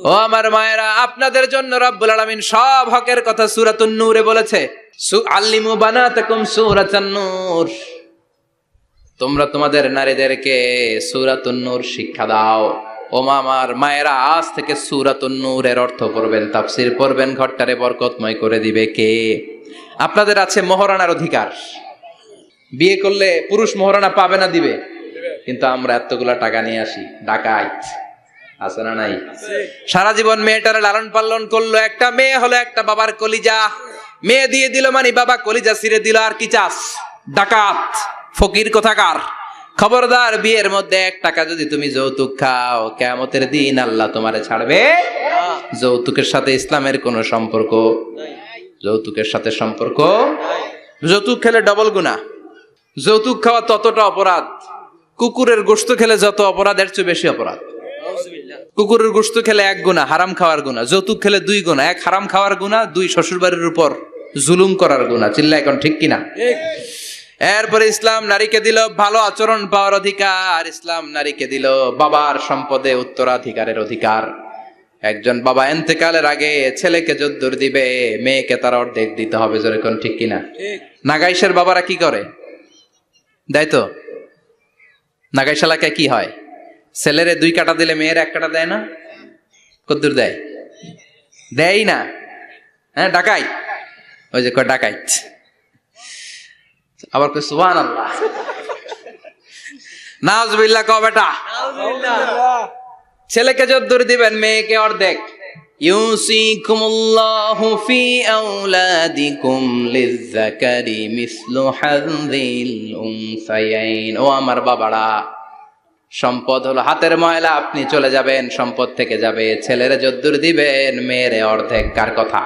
ও আমার মায়েরা, আপনাদের জন্য রব্বুল আলামিন সব হকের কথা সূরাতুন নূরে বলেছে। আল্লিমু বানাতাকুম সূরাতান নূর, তোমরা তোমাদের নারীদেরকে সূরাতুন নূর শিক্ষা দাও। ও আমার মায়েরা, আজ থেকে সূরাতুন নূরের অর্থ পড়বেন, তাফসীর পড়বেন, ঘরটারে বরকতময় করে দিবে কে? আপনাদের আছে মোহরানার অধিকার। বিয়ে করলে পুরুষ মোহরানা পাবে না, দিবে। কিন্তু আমরা এতগুলা টাকা নিয়ে আসি, ডাকাইত আছে না নাই? সারা জীবন মেয়েটারে লালন পালন করলো, একটা মেয়ে হলো একটা বাবার কলিজা। মেয়ে দিয়ে দিল মানে বাবা কলিজা ছিঁড়ে দিল, আর কি চাস? ডাকাত, ফকির কোথাকার। খবরদার, বিয়ের মধ্যে 1 টাকা যদি তুমি যৌতুক খাও, কিয়ামতের দিন আল্লাহ তোমারে ছাড়বে। যৌতুকের সাথে ইসলামের কোনো সম্পর্ক? যৌতুকের সাথে সম্পর্ক। যৌতুক খেলে ডবল গুনাহ। যৌতুক খাওয়া ততটা অপরাধ, কুকুরের গোশত খেলে যত অপরাধ, এর চেয়ে বেশি অপরাধ। কুকুরের গোশত খেলে 1 গুনাহ, হারাম খাওয়ার গুনাহ। যৌতুক খেলে 2 গুনাহ, 1 হারাম খাওয়ার গুনাহ, 2 শ্বশুরবাড়ির উপর জুলুম করার গুনাহ। চিল্লা এখন ঠিক কিনা? এরপরে ইসলাম নারীকে দিল ভালো আচরণ পাওয়ার অধিকার। ইসলাম নারীকে দিল বাবার সম্পদে উত্তরাধিকারের অধিকার। একজন বাবা ইন্তেকালের আগে ছেলেকে যদ্দুর দিবে, মেয়েকে তার অর্ধেক দিতে হবে। যেরকম ঠিক কিনা? নাগাইশের বাবারা কি করে? দেয় তো? নাগাইশ এলাকায় কি হয়? ছেলেরে 2 কাটা দিলে মেয়ের 1 কাটা দেয় না? কদ্দুর দেয়? দেয় না। হ্যাঁ, ডাকাই। ওই যে কয় ডাকাইত, আবার কই সুবহানাল্লাহ, নাউজুবিল্লাহ কও বেটা। ছেলেকে যদ্দুর দিবেন, মেয়েকে অর্ধেক। ইউসিকুমুল্লাহু ফি আওলাদিকুম লিযযাকারি মিসলু হাযযিল উনসায়াইন। ও আমার বাবারা, সম্পদ হলো হাতের ময়লা, আপনি চলে যাবেন, সম্পদ থেকে যাবে। ছেলেরে যদ্দুর দিবেন, মেয়েরে অর্ধেক। কার কথা?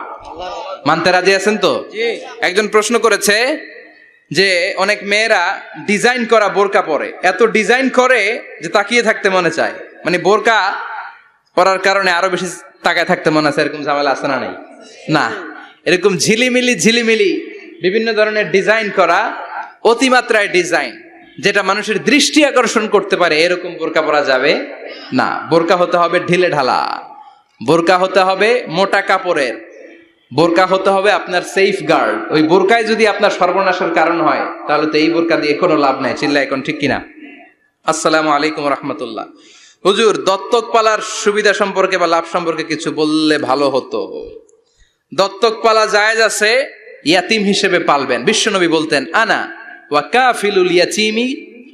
মানতে রাজি আছেন তো? একজন প্রশ্ন করেছে যে অনেক মেয়েরা ডিজাইন করা বোরকা পরে, এত ডিজাইন করে যে তাকিয়ে থাকতে মনে চায়, মানে বোরকা পরার কারণে আরো বেশি তাকায় থাকতে মনে আছে। এরকম ঝামেলা আছে না? নাই না, এরকম ঝিলিমিলি বিভিন্ন ধরনের ডিজাইন করা, অতিমাত্রায় ডিজাইন, যেটা মানুষের দৃষ্টি আকর্ষণ করতে পারে, এরকম বোরকা পরা যাবে না। বোরকা হতে হবে ঢিলে ঢালা, বোরকা হতে হবে মোটা কাপড়ের, বোরকা হতে হবে আপনার সেফ গার্ড। ওই বোরকায় যদি আপনার সর্বনাশের কারণ হয়, তাহলে তো এই বোরকা দিয়ে কোনো লাভ নাই। চিল্লা এখন ঠিক কিনা? আসসালামু আলাইকুম রহমতুল্লাহ। হুজুর, দত্তক পালার সুবিধা সম্পর্কে বা লাভ সম্পর্কে কিছু বললে ভালো হতো। দত্তক পালা জায়েজ আছে, ইয়াতিম হিসেবে পালবেন। বিশ্বনবী বলতেন, আনা ওয়া কাফিলুল ইয়াতীমি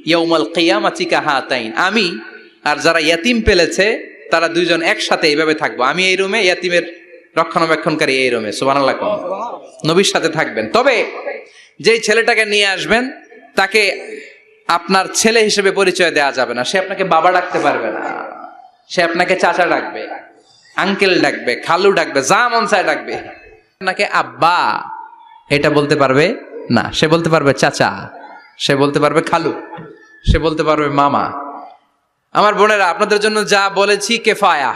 ইয়াউমাল কিয়ামাতি কাহাতাইন। আমি আর যারা ইয়াতিম পেলেছে তারা দুইজন একসাথে এইভাবে থাকবো। আমি এই রুমে, ইয়াতিমের রক্ষণাবেক্ষণকারী এই রুমে। সুবহানাল্লাহ। নবীর সাথে থাকবেন। তবে যেই ছেলেটাকে নিয়ে আসবেন, তাকে আপনার ছেলে হিসেবে পরিচয় দেওয়া যাবে না। সে আপনাকে বাবা ডাকতে পারবে না, সে আপনাকে চাচা ডাকবে, আঙ্কেল ডাকবে, খালু ডাকবে, যা মন চায় ডাকবে। আপনাকে আব্বা এটা বলতে পারবে না। সে বলতে পারবে চাচা, সে বলতে পারবে খালু, সে বলতে পারবে মামা। আমার বোনেরা, আপনাদের জন্য যা বলেছি কেফায়া,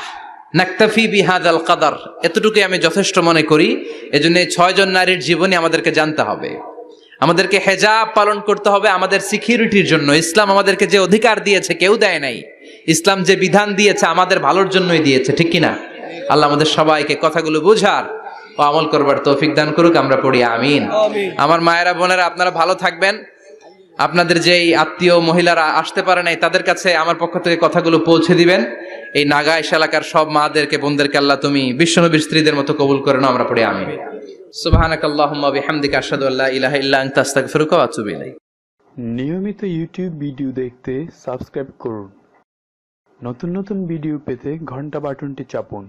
নাকতাফি বিহাদাল কাদার, এতটুকুই আমি যথেষ্ট মনে করি। এজন্য এই 6 জন নারীর জীবনী আমাদেরকে জানতে হবে, আমাদেরকে হেজাব পালন করতে হবে আমাদের সিকিউরিটির জন্য। ইসলাম আমাদেরকে যে অধিকার দিয়েছে কেউ দেয় নাই। ইসলাম যে বিধান দিয়েছে আমাদের ভালোর জন্যই দিয়েছে, ঠিক কিনা? আল্লাহ আমাদের সবাইকে কথাগুলো বুঝার ও আমল করবার তৌফিক দান করুক। আমরা পড়ি আমিন। আমার মায়েরা, বোনেরা, আপনারা ভালো থাকবেন। আপনাদের যেই আত্মীয় মহিলারা আসতে পারে নাই, তাদের কাছে আমার পক্ষ থেকে কথাগুলো পৌঁছে দিবেন। এই নাগাইশ এলাকার সব মাদেরকে, বোনদেরকে আল্লাহ তুমি বিশ্বনবীর স্ত্রীদের মতো কবুল করে নাও। আমরা পড়ি আমিন। সুবহানাকাল্লাহুম্মা বিহামদিকা আশহাদু আল্লা ইলাহা ইল্লা আনতা আস্তাগফিরুকা ওয়া আতুবু ইলাইক। নিয়মিত ইউটিউব ভিডিও দেখতে সাবস্ক্রাইব করুন। নতুন নতুন ভিডিও পেতে ঘন্টা বাটনটি চাপুন।